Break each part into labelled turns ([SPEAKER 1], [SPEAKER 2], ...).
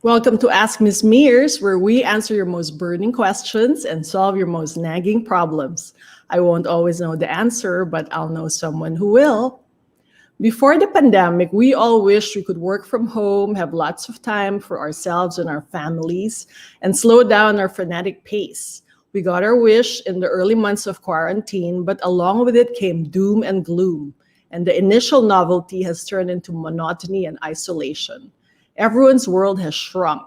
[SPEAKER 1] Welcome to Ask Miss Myrz, where we answer your most burning questions and solve your most nagging problems. I won't always know the answer, but I'll know someone who will. Before the pandemic, we all wished we could work from home, have lots of time for ourselves and our families, and slow down our frenetic pace. We got our wish in the early months of quarantine, but along with it came doom and gloom, and the initial novelty has turned into monotony and isolation. Everyone's world has shrunk.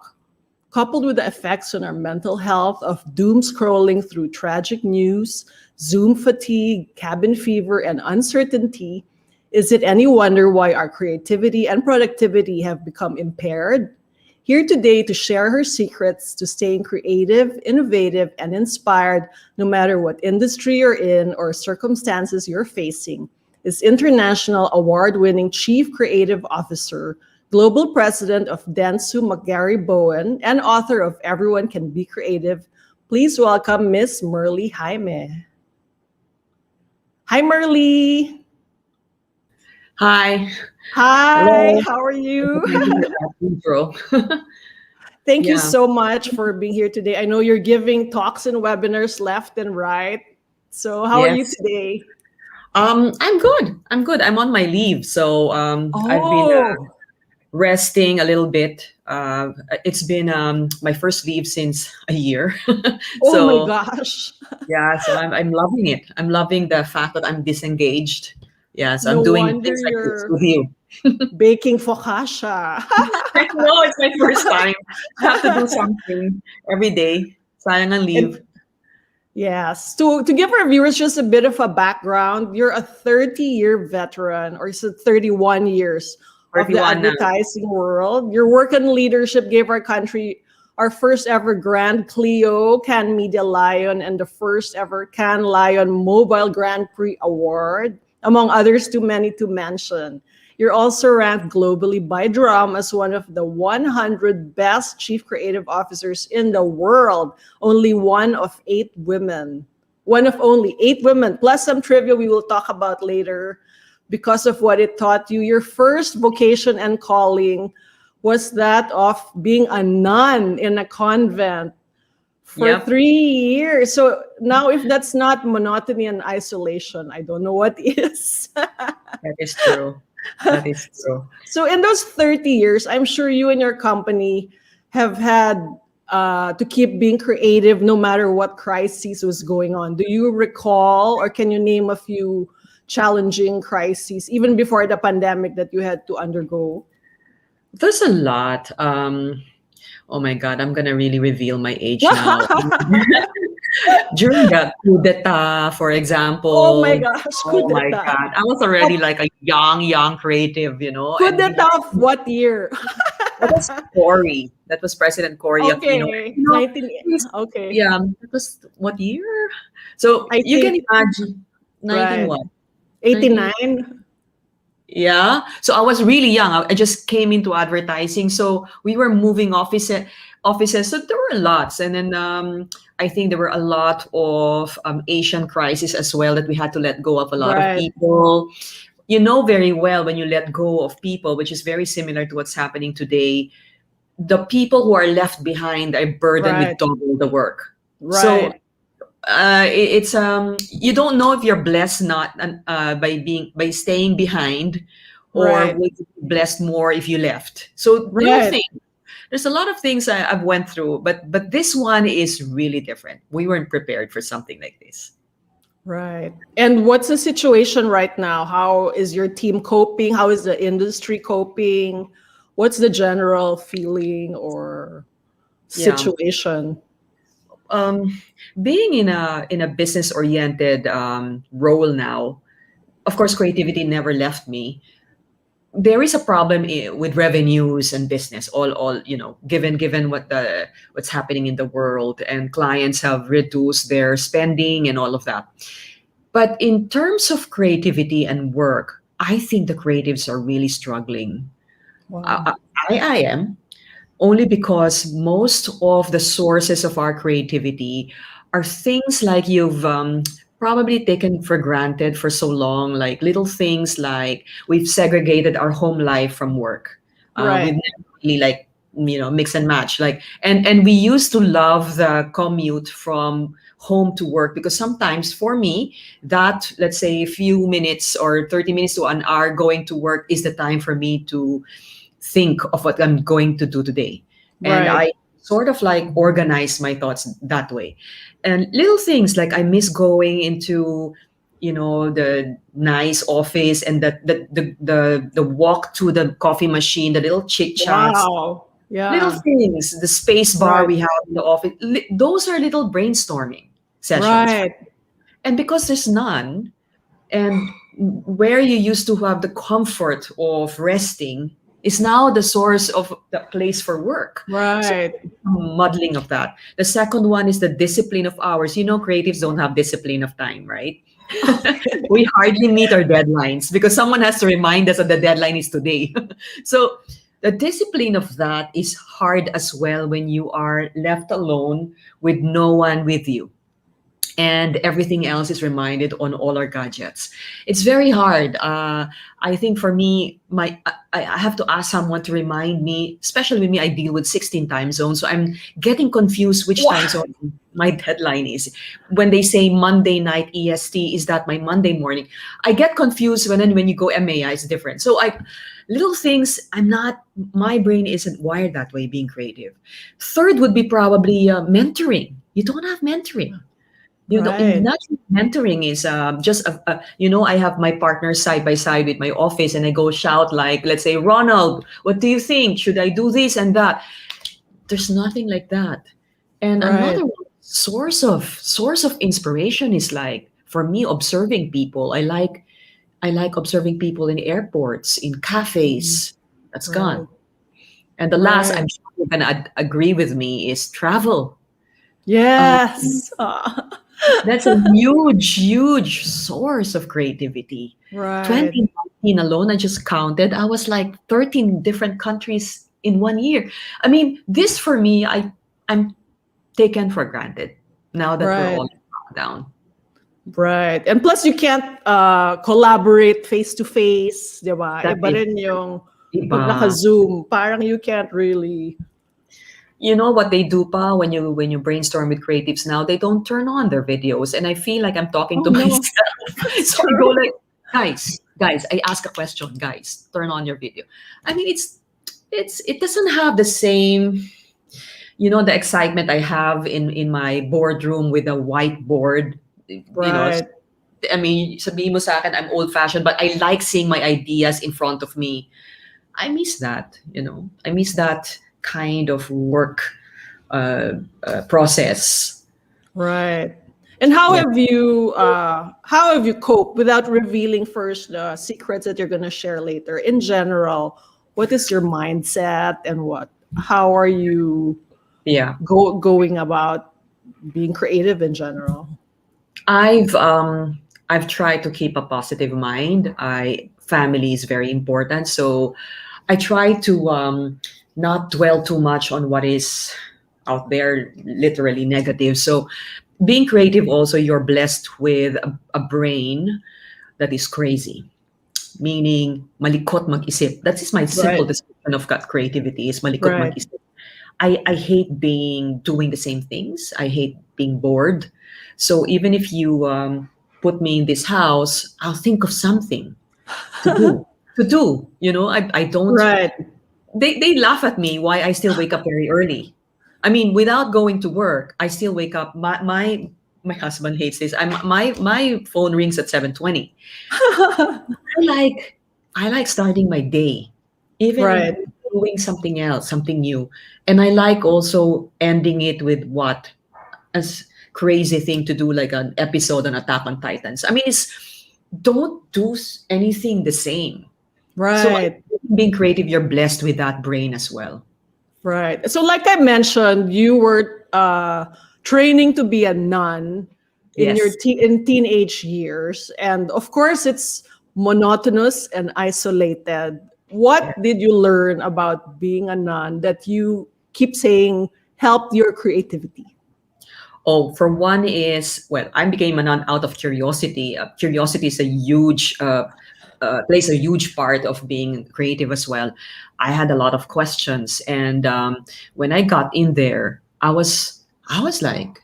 [SPEAKER 1] Coupled with the effects on our mental health of doom scrolling through tragic news, Zoom fatigue, cabin fever, and uncertainty, is it any wonder why our creativity and productivity have become impaired? Here today to share her secrets to staying creative, innovative, and inspired no matter what industry you're in or circumstances you're facing is International Award-winning Chief Creative Officer, Global President of dentsumcgarrybowen, and author of Everyone Can Be Creative. Please welcome Miss Merlee Jayme. Hi, Merlee.
[SPEAKER 2] Hi.
[SPEAKER 1] Hi,
[SPEAKER 2] Hello.
[SPEAKER 1] how are you?
[SPEAKER 2] Thank you for that intro.
[SPEAKER 1] Thank you
[SPEAKER 2] Yeah.
[SPEAKER 1] so much for being here today. I know you're giving talks and webinars left and right. So how are you
[SPEAKER 2] Yes.
[SPEAKER 1] today?
[SPEAKER 2] I'm good. I'm good. I'm on my leave, so I've been
[SPEAKER 1] Oh,
[SPEAKER 2] resting a little bit. It's been my first leave since a year,
[SPEAKER 1] oh my
[SPEAKER 2] so
[SPEAKER 1] gosh.
[SPEAKER 2] yeah. So I'm loving it. I'm loving the fact that I'm disengaged. Yeah. So
[SPEAKER 1] No
[SPEAKER 2] I'm doing
[SPEAKER 1] wonder
[SPEAKER 2] things like this
[SPEAKER 1] you're
[SPEAKER 2] with you.
[SPEAKER 1] baking focaccia.
[SPEAKER 2] I know it's my first time. I have to do something every day. Sayang ang
[SPEAKER 1] And
[SPEAKER 2] leave.
[SPEAKER 1] yes, to give our viewers just a bit of a background, you're a 30-year veteran, or is it 31 years of the
[SPEAKER 2] 31 now.
[SPEAKER 1] advertising world? Your work and leadership gave our country our first ever Grand Clio Cannes Media Lion and the first ever Cannes Lion Mobile Grand Prix Award, among others too many to mention. You're also ranked globally by Drum as one of the 100 best chief creative officers in the world. Only one of 8 women. One of only 8 women, plus some trivia we will talk about later because of what it taught you. Your first vocation and calling was that of being a nun in a convent for
[SPEAKER 2] Yep.
[SPEAKER 1] 3 years. So now, if that's not monotony and isolation, I don't know what is.
[SPEAKER 2] That is true. That is true.
[SPEAKER 1] So in those 30 years, I'm sure you and your company have had to keep being creative no matter what crisis was going on. Do you recall or can you name a few challenging crises, even before the pandemic, that you had to undergo?
[SPEAKER 2] There's a lot. Oh my God, I'm gonna really reveal my age now. During the coup d'etat, for
[SPEAKER 1] Oh my
[SPEAKER 2] example,
[SPEAKER 1] gosh, coup
[SPEAKER 2] oh my
[SPEAKER 1] d'etat.
[SPEAKER 2] God, I was
[SPEAKER 1] Of
[SPEAKER 2] already like a young creative,
[SPEAKER 1] coup
[SPEAKER 2] and we
[SPEAKER 1] d'etat
[SPEAKER 2] had
[SPEAKER 1] of what year?
[SPEAKER 2] that was Cory. That was President Cory Aquino.
[SPEAKER 1] Okay,
[SPEAKER 2] You know,
[SPEAKER 1] 19.
[SPEAKER 2] he's-
[SPEAKER 1] Okay,
[SPEAKER 2] yeah, that was what year? So
[SPEAKER 1] I
[SPEAKER 2] you can
[SPEAKER 1] think
[SPEAKER 2] imagine 19
[SPEAKER 1] right.
[SPEAKER 2] what? 19.
[SPEAKER 1] 89.
[SPEAKER 2] Yeah. So I was really young. I just came into advertising. So we were moving offices. So there were lots. And then I think there were a lot of Asian crisis as well that we had to let go of a lot of
[SPEAKER 1] Right,
[SPEAKER 2] people. You know very well when you let go of people, which is very similar to what's happening today, the people who are left behind are burdened with
[SPEAKER 1] right,
[SPEAKER 2] double the work. So
[SPEAKER 1] right.
[SPEAKER 2] it's you don't know if you're blessed not by staying behind, or
[SPEAKER 1] Right.
[SPEAKER 2] would you be blessed more if you left. So little
[SPEAKER 1] Right.
[SPEAKER 2] things. There's a lot of things I've went through, but this one is really different. We weren't prepared for something like this.
[SPEAKER 1] Right. And what's the situation right now? How is your team coping? How is the industry coping? What's the general feeling or
[SPEAKER 2] Yeah.
[SPEAKER 1] situation?
[SPEAKER 2] um, Being in a business oriented role now, of course creativity never left me. There is a problem with revenues and business, all given what's happening in the world, and clients have reduced their spending and all of that. But in terms of creativity and work, I think the creatives are really struggling.
[SPEAKER 1] Wow.
[SPEAKER 2] I, I am, only because most of the sources of our creativity are things like you've probably taken for granted for so long, like little things like we've segregated our home life from work. We've
[SPEAKER 1] Right.
[SPEAKER 2] never really like mix and match. Like, and we used to love the commute from home to work, because sometimes for me, that, let's say, a few minutes or 30 minutes to an hour going to work is the time for me to think of what I'm going to do today. And
[SPEAKER 1] Right.
[SPEAKER 2] I sort of like organize my thoughts that way. And little things like I miss going into, the nice office, and the walk to the coffee machine, the little chit chats,
[SPEAKER 1] Wow.
[SPEAKER 2] little
[SPEAKER 1] Yeah.
[SPEAKER 2] things, the space bar
[SPEAKER 1] Right.
[SPEAKER 2] we have in the office. Those are little brainstorming sessions.
[SPEAKER 1] Right.
[SPEAKER 2] And because there's none, and where you used to have the comfort of resting is now the source of the place for work. So
[SPEAKER 1] Right.
[SPEAKER 2] modeling of that. The second one is the discipline of hours. Creatives don't have discipline of time, right? We hardly meet our deadlines because someone has to remind us that the deadline is today. So the discipline of that is hard as well when you are left alone with no one with you, and everything else is reminded on all our gadgets. It's very hard. I think for me, I have to ask someone to remind me, especially with me, I deal with 16 time zones. So I'm getting confused which time
[SPEAKER 1] Wow.
[SPEAKER 2] zone my deadline is. When they say Monday night EST, is that my Monday morning? I get confused when you go MAI, it's different. So little things, my brain isn't wired that way being creative. Third would be probably mentoring. You don't have mentoring.
[SPEAKER 1] Right.
[SPEAKER 2] Not mentoring is just I have my partner side by side with my office, and I go shout, like, let's say, Ronald, what do you think? Should I do this and that? There's nothing like that. And
[SPEAKER 1] Right.
[SPEAKER 2] another source of inspiration is, like, for me, observing people. I like observing people in airports, in
[SPEAKER 1] Mhm.
[SPEAKER 2] cafes. That's
[SPEAKER 1] Right.
[SPEAKER 2] gone. And the last,
[SPEAKER 1] Right.
[SPEAKER 2] I'm sure you're gonna agree with me, is travel. Um,
[SPEAKER 1] Yes.
[SPEAKER 2] That's a huge, huge source of creativity.
[SPEAKER 1] Right.
[SPEAKER 2] 2019 alone, I just counted, I was like 13 different countries in one year. I mean, this for me, I'm taken for granted now that we're
[SPEAKER 1] Right.
[SPEAKER 2] all in lockdown.
[SPEAKER 1] Right. And plus you can't collaborate face to face, 'di ba?
[SPEAKER 2] That
[SPEAKER 1] Iba
[SPEAKER 2] is
[SPEAKER 1] rin yung pag
[SPEAKER 2] iba.
[SPEAKER 1] naka-Zoom, parang you can't really.
[SPEAKER 2] You know what they do pa when you brainstorm with creatives now? They don't turn on their videos, and I feel like I'm talking
[SPEAKER 1] Oh
[SPEAKER 2] to
[SPEAKER 1] no.
[SPEAKER 2] myself.
[SPEAKER 1] That's
[SPEAKER 2] So I go
[SPEAKER 1] true.
[SPEAKER 2] like, guys, I ask a question, guys, turn on your video. I mean, it doesn't have the same, the excitement I have in my boardroom with a whiteboard. You know,
[SPEAKER 1] Right.
[SPEAKER 2] I mean, sabihin mo sa akin, I'm old-fashioned, but I like seeing my ideas in front of me. I miss that. I miss that kind of work process.
[SPEAKER 1] Right. And
[SPEAKER 2] Yeah.
[SPEAKER 1] how have you coped without revealing first the secrets that you're gonna share later? In general, what is your mindset and how are you
[SPEAKER 2] Yeah.
[SPEAKER 1] going about being creative in general?
[SPEAKER 2] I've tried to keep a positive mind. Family is very important, so I try to not dwell too much on what is out there, literally negative. So being creative, also, you're blessed with a brain that is crazy, meaning malikot mag-isip. That is my simple
[SPEAKER 1] Right.
[SPEAKER 2] description of creativity, is malikot
[SPEAKER 1] Right.
[SPEAKER 2] mag-isip. I hate doing the same things. I hate being bored. So even if you put me in this house, I'll think of something to do. To do, I don't.
[SPEAKER 1] Right.
[SPEAKER 2] They laugh at me why I still wake up very early. I mean, without going to work, I still wake up. My husband hates this. My phone rings at 7:20. I like I like starting my day, even if
[SPEAKER 1] Right.
[SPEAKER 2] I'm doing something else, something new. And I like also ending it with what as crazy thing to do, like an episode on Attack on Titans. I mean, it's don't do anything the same. So I
[SPEAKER 1] Right.
[SPEAKER 2] think being creative, you're blessed with that brain as well.
[SPEAKER 1] Right. So, like I mentioned, you were training to be a nun in
[SPEAKER 2] Yes.
[SPEAKER 1] in teenage years, and of course, it's monotonous and isolated. What
[SPEAKER 2] Yeah.
[SPEAKER 1] did you learn about being a nun that you keep saying helped your creativity?
[SPEAKER 2] Oh, for one is, well, I became a nun out of curiosity. Curiosity is a huge plays a huge part of being creative as well. I had a lot of questions, and when I got in there, I was like,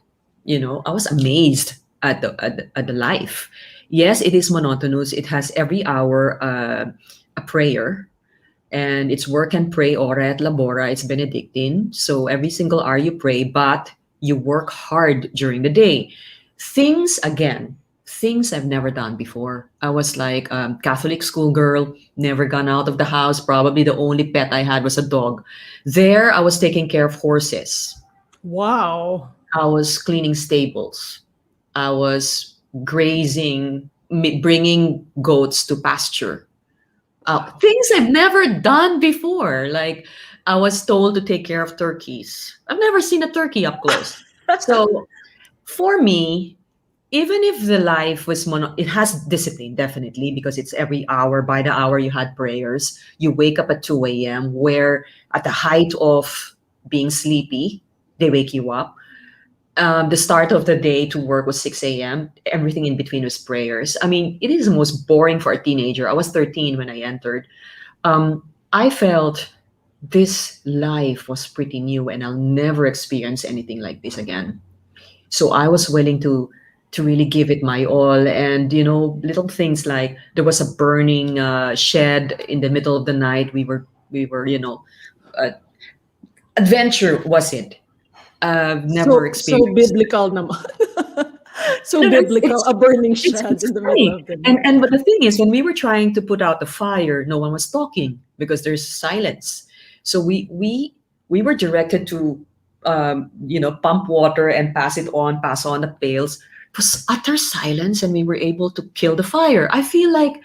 [SPEAKER 2] I was amazed at the life. Yes, it is monotonous. It has every hour a prayer, and it's work and pray, ora et labora. It's Benedictine, so every single hour you pray, but you work hard during the day. Things I've never done before. I was like Catholic schoolgirl, never gone out of the house. Probably the only pet I had was a dog. There, I was taking care of horses.
[SPEAKER 1] Wow.
[SPEAKER 2] I was cleaning stables. I was grazing, bringing goats to pasture. Things I've never done before. Like I was told to take care of turkeys. I've never seen a turkey up close. So for me, even if the life was it has discipline definitely because it's every hour. By the hour you had prayers. You wake up at 2 a.m. where at the height of being sleepy, they wake you up. The start of the day to work was 6 a.m. Everything in between was prayers. I mean, it is the most boring for a teenager. I was 13 when I entered. I felt this life was pretty new and I'll never experience anything like this again. So I was willing to really give it my all. And, little things like there was a burning shed in the middle of the night. We were, uh, adventure was it. I've never
[SPEAKER 1] So
[SPEAKER 2] experienced.
[SPEAKER 1] biblical naman. So
[SPEAKER 2] No, no,
[SPEAKER 1] biblical, a burning shed
[SPEAKER 2] it's
[SPEAKER 1] in the middle
[SPEAKER 2] funny.
[SPEAKER 1] of the
[SPEAKER 2] And
[SPEAKER 1] night.
[SPEAKER 2] and but the thing is, when we were trying to put out the fire, no one was talking because there's silence. So we were directed to pump water and pass on the pails. It was utter silence, and we were able to kill the fire. I feel like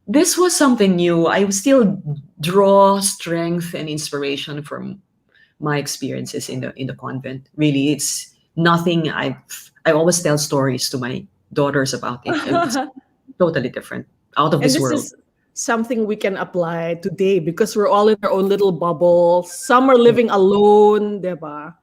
[SPEAKER 2] this was something new. I still draw strength and inspiration from my experiences in the convent. Really, it's nothing. I always tell stories to my daughters about it. And it's totally different, out of
[SPEAKER 1] And
[SPEAKER 2] this
[SPEAKER 1] this
[SPEAKER 2] world.
[SPEAKER 1] is something we can apply today because we're all in our own little bubble. Some are living alone, diba?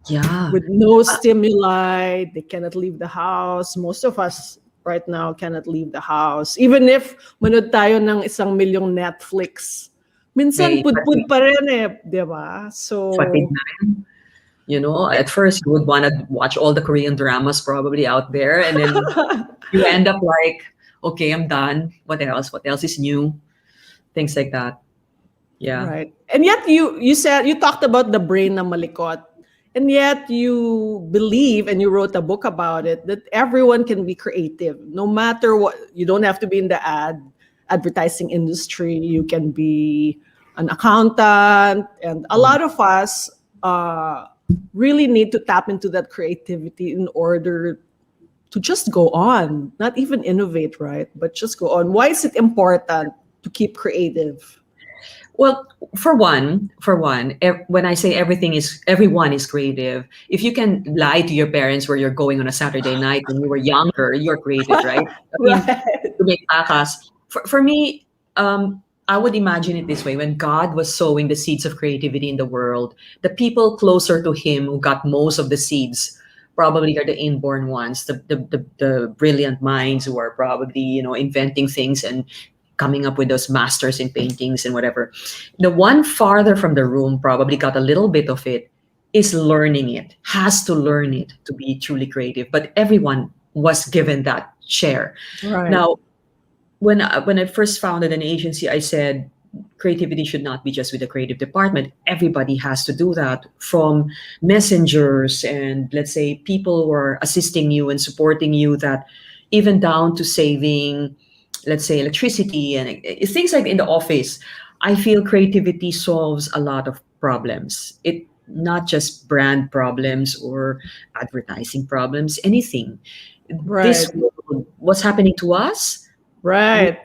[SPEAKER 2] Yeah,
[SPEAKER 1] With no stimuli. They cannot leave the house. Most of us right now cannot leave the house. Even if manood tayo ng 1 milyong Netflix, minsan
[SPEAKER 2] may
[SPEAKER 1] pudpud pa rin eh, di ba?
[SPEAKER 2] fatigue
[SPEAKER 1] So,
[SPEAKER 2] na rin. At first you would want to watch all the Korean dramas probably out there, and then you end up like, okay, I'm done. What else? What else is new? Things like that. Yeah.
[SPEAKER 1] right. And yet you said you talked about the brain na malikot. And yet you believe and you wrote a book about it that everyone can be creative no matter what. You don't have to be in the advertising industry. You can be an accountant, and a lot of us really need to tap into that creativity in order to just go on, not even innovate, right? But just go on. Why is it important to keep creative?
[SPEAKER 2] Well, for one, when I say everyone is creative, if you can lie to your parents where you're going on a Saturday night when you were younger, you're creative, right? I mean,
[SPEAKER 1] Right.
[SPEAKER 2] to make akas. For me, I would imagine it this way: when God was sowing the seeds of creativity in the world, the people closer to Him who got most of the seeds probably are the inborn ones, the brilliant minds who are probably inventing things and coming up with those masters in paintings and whatever. The one farther from the room probably got a little bit of it, is learning it, has to learn it to be truly creative. But everyone was given that share.
[SPEAKER 1] Right.
[SPEAKER 2] Now, when I first founded an agency, I said creativity should not be just with the creative department. Everybody has to do that, from messengers and, let's say, people who are assisting you and supporting you, that even down to saving, let's say, electricity and things like in the office. I feel creativity solves a lot of problems. It not just brand problems or advertising problems, anything.
[SPEAKER 1] Right.
[SPEAKER 2] This world, what's happening to us, we,
[SPEAKER 1] Right.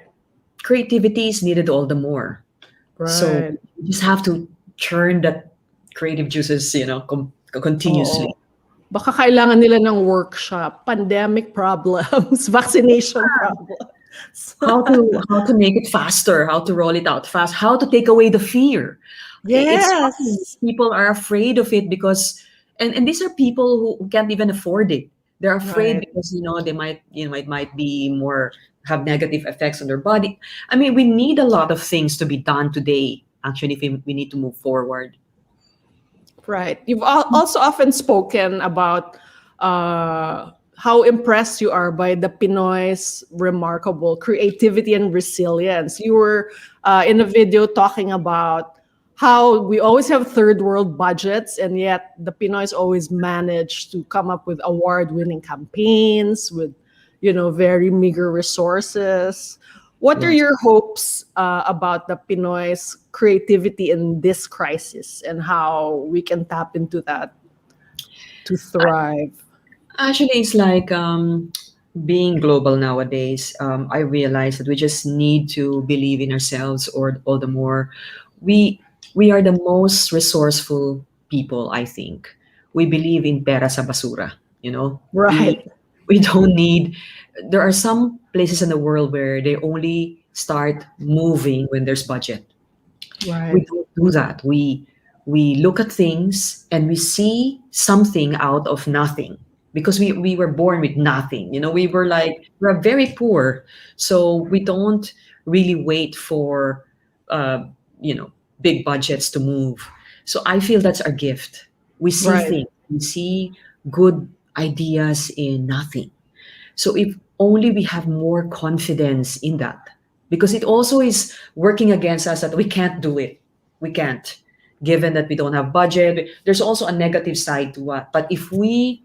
[SPEAKER 2] creativity is needed all the more. So
[SPEAKER 1] Right.
[SPEAKER 2] you just have to churn that creative juices, continuously.
[SPEAKER 1] Oo. Baka kailangan nila ng workshop, pandemic problems, vaccination problems.
[SPEAKER 2] How to make it faster, how to roll it out fast, how to take away the fear. It's funny.
[SPEAKER 1] Yes.
[SPEAKER 2] People are afraid of it because, and these are people who can't even afford it. They're afraid
[SPEAKER 1] Right.
[SPEAKER 2] because they might it might be more have negative effects on their body. I mean, we need a lot of things to be done today, actually, if we need to move forward.
[SPEAKER 1] Right. You've also often spoken about how impressed you are by the Pinoy's remarkable creativity and resilience. You were in a video talking about how we always have third world budgets, and yet the Pinoys always manage to come up with award-winning campaigns with, very meager resources. What are
[SPEAKER 2] Yes.
[SPEAKER 1] your hopes about the Pinoy's creativity in this crisis and how we can tap into that to thrive?
[SPEAKER 2] Actually, it's like being global nowadays. I realize that we just need to believe in ourselves, or all the more. We we are the most resourceful people. I think we believe in pera sa basura. You know, we
[SPEAKER 1] Right,
[SPEAKER 2] we don't need. There are some places in the world where they only start moving when there's budget. We
[SPEAKER 1] right,
[SPEAKER 2] don't do that. We look at things and we see something out of nothing, because we were born with nothing. We're very poor, so we don't really wait for uh, you know big budgets to move. So I feel that's our gift. We see
[SPEAKER 1] right.
[SPEAKER 2] things, we see good ideas in nothing. So if only we have more confidence in that, because it also is working against us that we can't do it. We can't, given that we don't have budget. There's also a negative side to what. But if we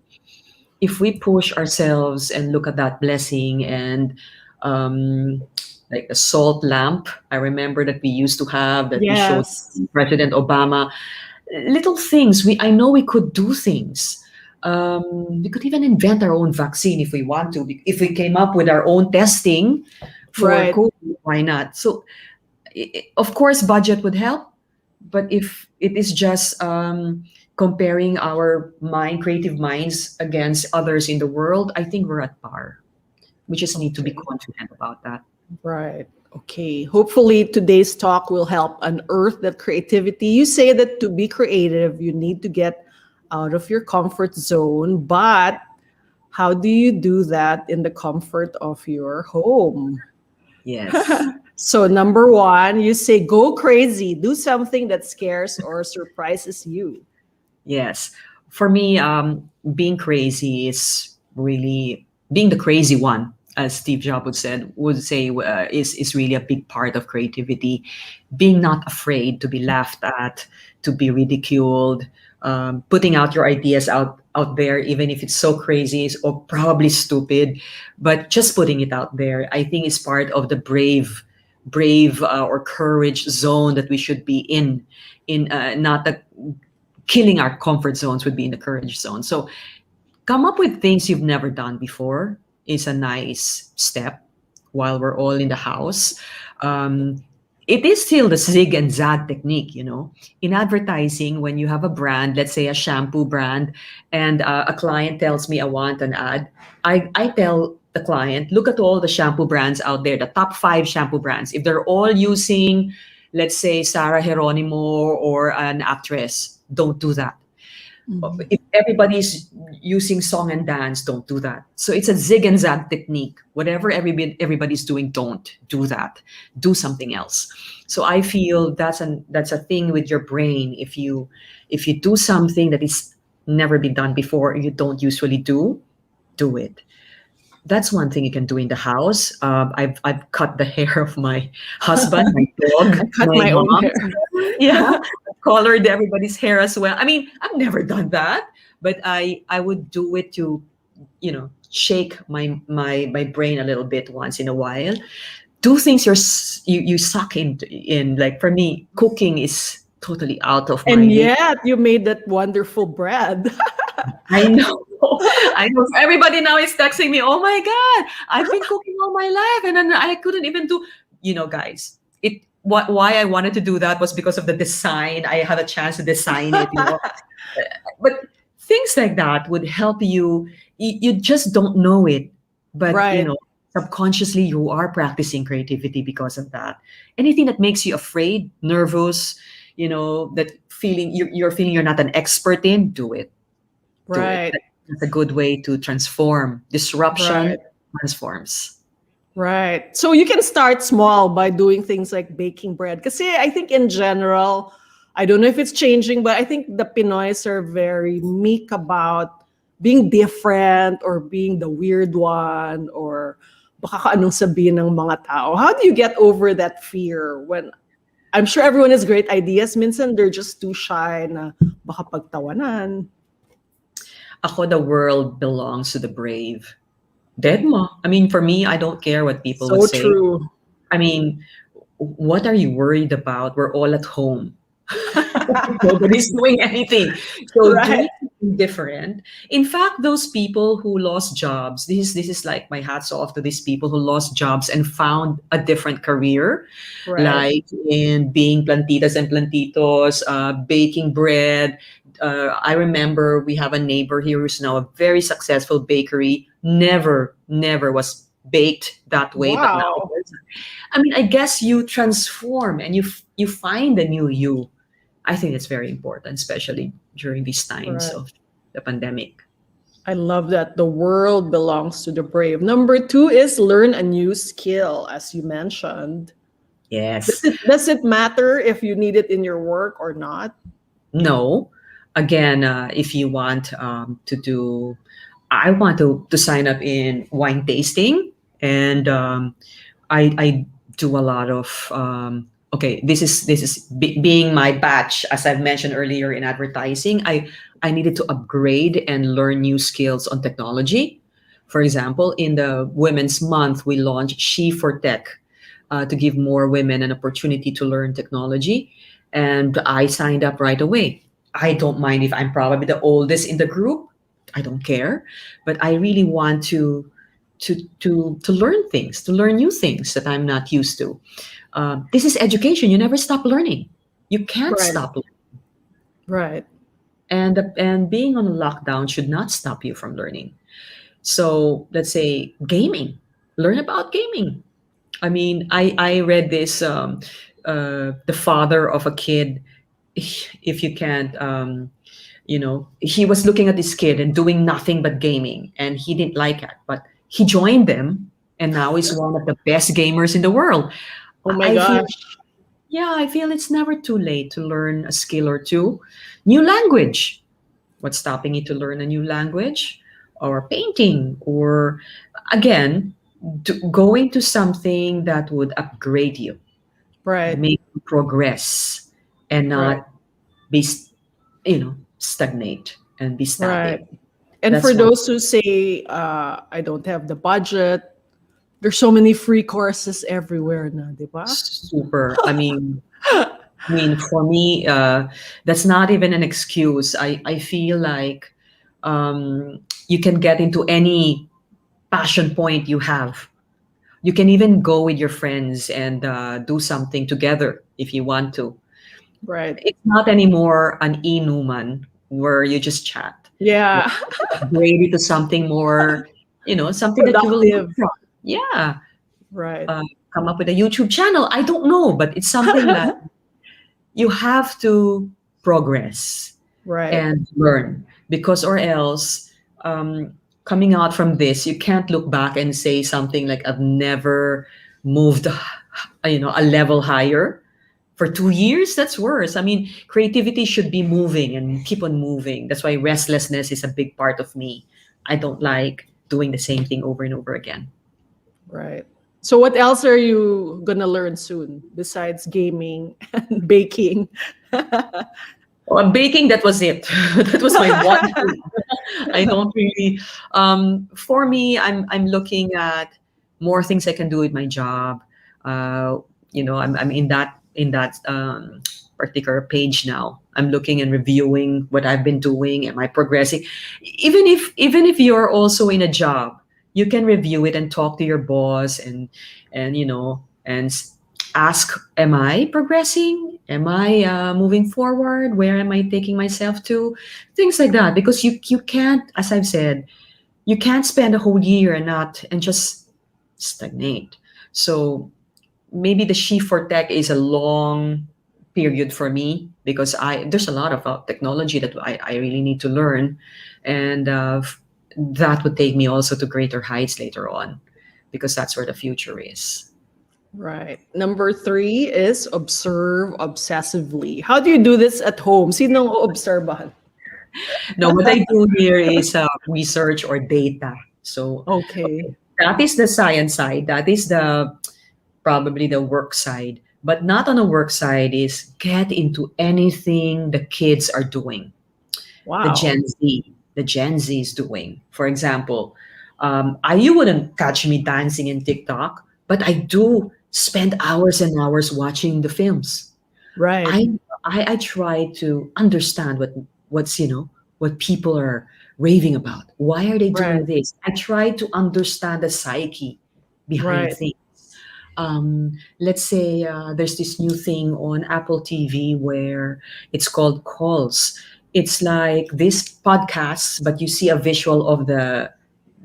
[SPEAKER 2] push ourselves and look at that blessing, and um, like the salt lamp, I remember that we used to have, that we showed
[SPEAKER 1] Yes.
[SPEAKER 2] President Obama, little things. I know we could do things. We could even invent our own vaccine if we want to. If we came up with our own testing for
[SPEAKER 1] Right.
[SPEAKER 2] COVID, why not? So, of course, budget would help. But if it is just comparing our creative minds against others in the world, I think we're at par. We just need to be
[SPEAKER 1] Okay.
[SPEAKER 2] confident about that.
[SPEAKER 1] Right. Okay. Hopefully, today's talk will help unearth that creativity. You say that to be creative, you need to get out of your comfort zone, but how do you do that in the comfort of your home?
[SPEAKER 2] Yes.
[SPEAKER 1] So, number one, you say go crazy, do something that scares or surprises you.
[SPEAKER 2] Yes. For me, being crazy is really being the crazy one, as Steve Jobs would say, is really a big part of creativity. Being not afraid to be laughed at, to be ridiculed, putting out your ideas out there, even if it's so crazy or probably stupid, but just putting it out there, I think is part of the brave or courage zone that we should be in. Not the killing our comfort zones would be in the courage zone. So come up with things you've never done before is a nice step while we're all in the house. Um, it is still the zig and zag technique. In advertising, when you have a brand, let's say a shampoo brand, and a client tells me I want an ad, I tell the client, look at all the shampoo brands out there, the top 5 shampoo brands. If they're all using, let's say, Sarah Geronimo or an actress, don't do that.
[SPEAKER 1] Mhm.
[SPEAKER 2] If everybody's using song and dance, don't do that. So it's a zig and zag technique. Whatever everybody's doing, don't do that. Do something else. So I feel that's a thing with your brain. If you do something that is never been done before, you don't usually do it. That's one thing you can do in the house. I've cut the hair of my husband, my dog,
[SPEAKER 1] I cut
[SPEAKER 2] my
[SPEAKER 1] my own
[SPEAKER 2] mom.
[SPEAKER 1] hair.
[SPEAKER 2] Yeah, colored everybody's hair as well. I mean, I've never done that, but I would do it to, shake my brain a little bit once in a while. Do things you suck in. Like for me, cooking is totally out of my
[SPEAKER 1] And
[SPEAKER 2] league.
[SPEAKER 1] yet, you made that wonderful bread.
[SPEAKER 2] I know. I know. Everybody now is texting me, oh my God, I've been cooking all my life and then I couldn't even do, guys, why I wanted to do that was because of the design. I had a chance to design it. But things like that would help you. You just don't know it, but,
[SPEAKER 1] Right.
[SPEAKER 2] subconsciously you are practicing creativity because of that. Anything that makes you afraid, nervous, that feeling you're feeling you're not an expert in, do it.
[SPEAKER 1] Right.
[SPEAKER 2] That's a good way to transform. Disruption
[SPEAKER 1] Right.
[SPEAKER 2] transforms.
[SPEAKER 1] Right. So you can start small by doing things like baking bread. Because I think in general, I don't know if it's changing, but I think the Pinoys are very meek about being different or being the weird one or baka anong sabihin ng mga tao. How do you get over that fear when I'm sure everyone has great ideas. Minsan they're just too shy na baka pagtawanan.
[SPEAKER 2] Ako, the world belongs to the brave. Dead mo. I mean, for me, I don't care what people would
[SPEAKER 1] So
[SPEAKER 2] say.
[SPEAKER 1] true.
[SPEAKER 2] I mean, what are you worried about? We're all at home. Nobody's doing anything. So
[SPEAKER 1] Right.
[SPEAKER 2] do something different. In fact, those people who lost jobs, this is like my hats off to these people who lost jobs and found a different career,
[SPEAKER 1] Right.
[SPEAKER 2] like in being plantitas and plantitos, baking bread. I remember we have a neighbor here who's now a very successful bakery. Never was baked that way, but now
[SPEAKER 1] Wow.
[SPEAKER 2] I mean, I guess you transform and you find a new you. I think it's very important, especially during these times
[SPEAKER 1] Right.
[SPEAKER 2] of the pandemic.
[SPEAKER 1] I love that. The world belongs to the brave. Number two is learn a new skill, as you mentioned. Does
[SPEAKER 2] Yes.
[SPEAKER 1] it matter if you need it in your work or not?
[SPEAKER 2] No. Again, if you want to do, I want to sign up in wine tasting, and I do a lot of okay. This is being my batch, as I've mentioned earlier in advertising. I needed to upgrade and learn new skills on technology. For example, in the Women's Month, we launched She for Tech to give more women an opportunity to learn technology, and I signed up right away. I don't mind if I'm probably the oldest in the group. I don't care, but I really want to learn things, to learn new things that I'm not used to. This is education. You never stop learning. You can't
[SPEAKER 1] Right.
[SPEAKER 2] stop learning.
[SPEAKER 1] Right.
[SPEAKER 2] And being on a lockdown should not stop you from learning. So let's say gaming. Learn about gaming. I mean, I read this. The father of a kid, if you can't, he was looking at this kid and doing nothing but gaming, and he didn't like it, but he joined them, and now he's one of the best gamers in the world.
[SPEAKER 1] Oh my
[SPEAKER 2] I feel,
[SPEAKER 1] gosh.
[SPEAKER 2] yeah, I feel it's never too late to learn a skill or two. New language. What's stopping you to learn a new language, or painting, or again, going to something that would upgrade you,
[SPEAKER 1] Right.
[SPEAKER 2] make you progress, and
[SPEAKER 1] Right.
[SPEAKER 2] not be, stagnate and be
[SPEAKER 1] Right.
[SPEAKER 2] static.
[SPEAKER 1] And for
[SPEAKER 2] That's one.
[SPEAKER 1] those who say, I don't have the budget, there's so many free courses everywhere na, di ba?
[SPEAKER 2] Super. I mean, for me, that's not even an excuse. I feel like you can get into any passion point you have. You can even go with your friends and do something together if you want to.
[SPEAKER 1] Right.
[SPEAKER 2] It's not anymore an inuman where you just chat.
[SPEAKER 1] Yeah.
[SPEAKER 2] Upgrade it to something more, something that you will learn
[SPEAKER 1] Productive.
[SPEAKER 2] from. Yeah.
[SPEAKER 1] Right.
[SPEAKER 2] Uh, Come up with a YouTube channel. I don't know, but it's something that you have to progress
[SPEAKER 1] Right.
[SPEAKER 2] and learn, because or else um, coming out from this, you can't look back and say something like, I've never moved a level higher for 2 years. That's worse. I mean, creativity should be moving and keep on moving. That's why restlessness is a big part of me. I don't like doing the same thing over and over again.
[SPEAKER 1] Right. So what else are you gonna learn soon besides gaming and baking?
[SPEAKER 2] Baking, that was it. That was my one thing. I don't really. For me, I'm looking at more things I can do with my job. I'm in that particular page now. I'm looking and reviewing what I've been doing. Am I progressing? Even if you're also in a job, you can review it and talk to your boss and ask, am I progressing? Am I moving forward? Where am I taking myself to? Things like that, because you can't, as I've said, you can't spend a whole year and just stagnate. So maybe the shift for tech is a long period for me, because there's a lot of technology that I really need to learn, and that would take me also to greater heights later on. because that's where the future is.
[SPEAKER 1] Right. Number three is observe obsessively. How do you do this at home? Sinong obserbahan?
[SPEAKER 2] No, what I do here is research or data. So
[SPEAKER 1] Okay.
[SPEAKER 2] okay, that is the science side. That is the probably the work side. But not on the work side is get into anything the kids are doing, the
[SPEAKER 1] Wow.
[SPEAKER 2] Gen Z, the Gen Z is doing. For example, you wouldn't catch me dancing in TikTok, but I do spend hours and hours watching the films.
[SPEAKER 1] Right.
[SPEAKER 2] I try to understand what's what people are raving about. Why are they
[SPEAKER 1] Right.
[SPEAKER 2] doing this? I try to understand the psyche behind
[SPEAKER 1] Right.
[SPEAKER 2] things. Let's say there's this new thing on Apple TV where it's called calls. It's like this podcast, but you see a visual of the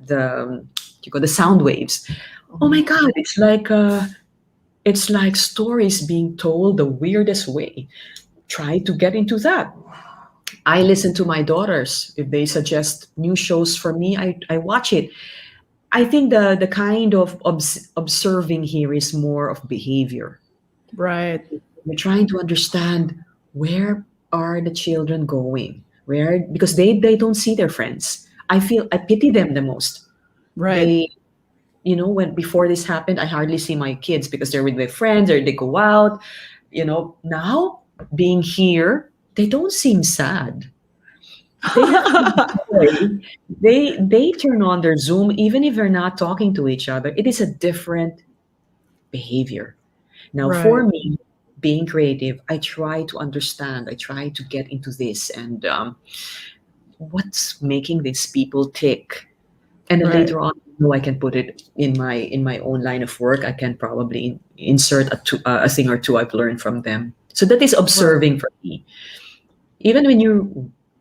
[SPEAKER 2] you go the sound waves. Oh my
[SPEAKER 1] Mhm.
[SPEAKER 2] God! It's like stories being told the weirdest way. Try to get into that. I listen to my daughters. If they suggest new shows for me, I watch it. I think the kind of observing here is more of behavior.
[SPEAKER 1] Right.
[SPEAKER 2] We're trying to understand where are the children going? Where because they don't see their friends. I pity them the most.
[SPEAKER 1] Right.
[SPEAKER 2] They when before this happened, I hardly see my kids because they're with their friends or they go out. Now being here, they don't seem sad. They have joy. They turn on their Zoom even if they're not talking to each other. It is a different behavior. Now, for
[SPEAKER 1] Right.
[SPEAKER 2] me, being creative, I try to understand. I try to get into this and what's making these people tick. And then
[SPEAKER 1] Right.
[SPEAKER 2] later on, I can put it in my own line of work. I can probably insert a thing or two I've learned from them. So that is
[SPEAKER 1] Right.
[SPEAKER 2] observing for me. Even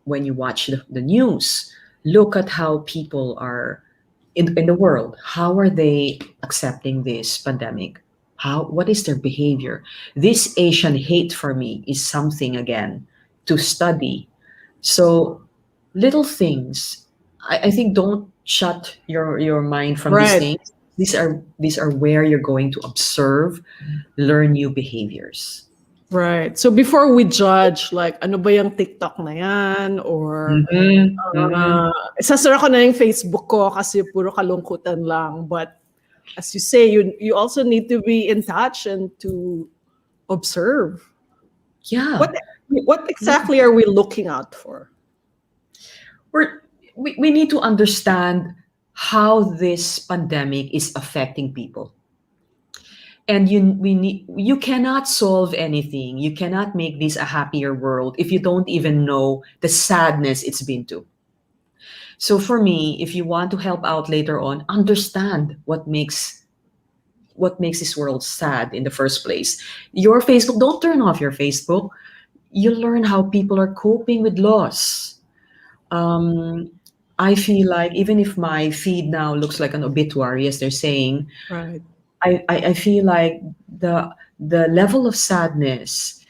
[SPEAKER 2] when you watch the news, look at how people are in the world. How are they accepting this pandemic? What is their behavior? This Asian hate for me is something again to study. So little things. I think don't shut your mind from these
[SPEAKER 1] Right.
[SPEAKER 2] things. These are where you're going to observe, learn new behaviors.
[SPEAKER 1] Right. So before we judge, like, ano ba yung TikTok na yan? Or,
[SPEAKER 2] Mm-hmm, mm-hmm.
[SPEAKER 1] isasara ko na yung Facebook ko kasi puro kalungkutan lang. But as you say, you also need to be in touch and to observe.
[SPEAKER 2] Yeah.
[SPEAKER 1] What what exactly are we looking out for?
[SPEAKER 2] we're, we need to understand how this pandemic is affecting people. And you cannot solve anything. You cannot make this a happier world if you don't even know the sadness it's been to. So for me, if you want to help out later on, understand what makes this world sad in the first place. Your Facebook, don't turn off your Facebook. You learn how people are coping with loss. um, I feel like even if my feed now looks like an obituary, as they're saying,
[SPEAKER 1] Right.
[SPEAKER 2] I feel like the level of sadness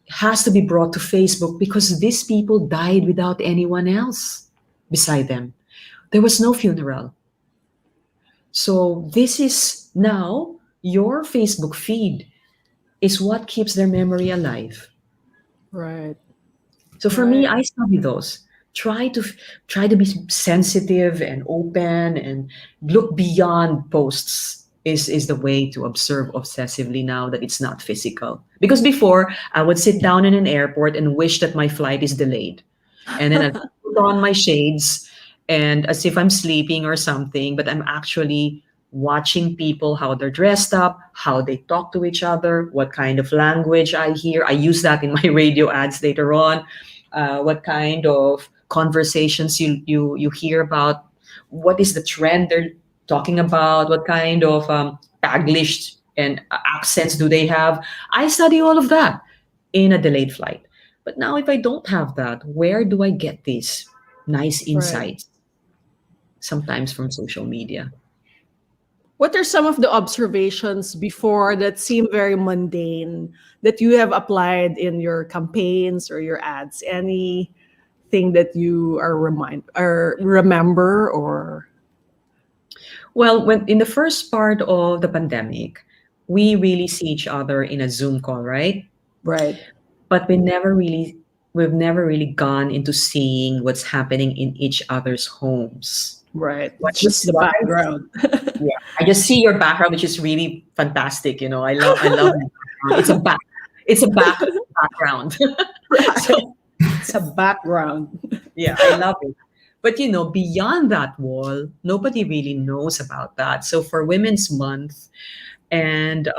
[SPEAKER 2] has to be brought to Facebook because these people died without anyone else beside them. There was no funeral. So this is now your Facebook feed is what keeps their memory alive.
[SPEAKER 1] Right.
[SPEAKER 2] So for me,
[SPEAKER 1] Right.
[SPEAKER 2] I study those. Try to be sensitive and open and look beyond posts is the way to observe obsessively now that it's not physical. Because before I would sit down in an airport and wish that my flight is delayed. And then I'd put on my shades and as if I'm sleeping or something, but I'm actually watching people how they're dressed up, how they talk to each other, what kind of language I hear. I use that in my radio ads later on. What kind of conversations you hear about, what is the trend they're talking about, what kind of Taglish and accents do they have. I study all of that in a delayed flight. But now if I don't have that, where do I get these nice
[SPEAKER 1] Right.
[SPEAKER 2] insights? Sometimes from social media.
[SPEAKER 1] What are some of the observations before that seem very mundane that you have applied in your campaigns or your ads? Anything that you are remember or
[SPEAKER 2] Well, when in the first part of the pandemic, we really see each other in a Zoom call, right?
[SPEAKER 1] Right.
[SPEAKER 2] But we've never really gone into seeing what's happening in each other's homes.
[SPEAKER 1] Right.
[SPEAKER 2] What,
[SPEAKER 1] It's just the
[SPEAKER 2] what I
[SPEAKER 1] background.
[SPEAKER 2] Yeah, I just see your background, which is really fantastic. I love your background. It's a background.
[SPEAKER 1] Right.
[SPEAKER 2] So
[SPEAKER 1] It's a background.
[SPEAKER 2] yeah, I love it. But beyond that wall, nobody really knows about that. So for Women's Month, and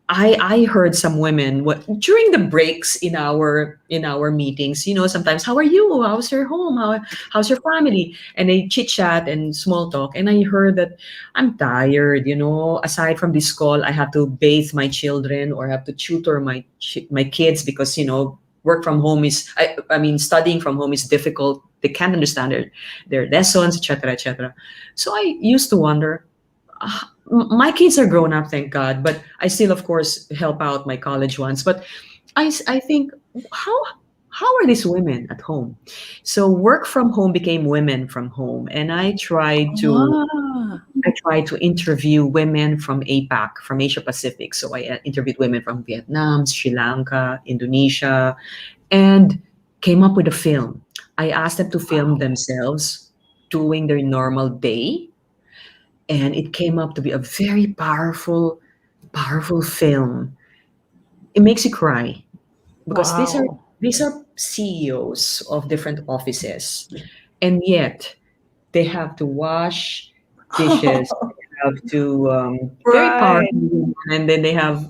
[SPEAKER 2] I heard some women during the breaks in our meetings. Sometimes, how are you? How's your home? How's your family? And they chit chat and small talk. And I heard that I'm tired. Aside from this call, I have to bathe my children or have to tutor my kids because work from home is I mean studying from home is difficult. They can't understand their lessons, etc., etc. So I used to wonder, my kids are grown up, thank God, but I still, of course, help out my college ones. But I think, how how are these women at home? So work from home became women from home, and
[SPEAKER 1] Ah,
[SPEAKER 2] I tried to interview women from APAC, from Asia Pacific. So I interviewed women from Vietnam, Sri Lanka, Indonesia, and came up with a film. I asked them to film
[SPEAKER 1] wow.
[SPEAKER 2] themselves doing their normal day, and it came up to be a very powerful film. It makes you cry because
[SPEAKER 1] Wow.
[SPEAKER 2] these are CEOs of different offices, and yet they have to wash dishes, they have to very
[SPEAKER 1] Right.
[SPEAKER 2] powerful, and then they have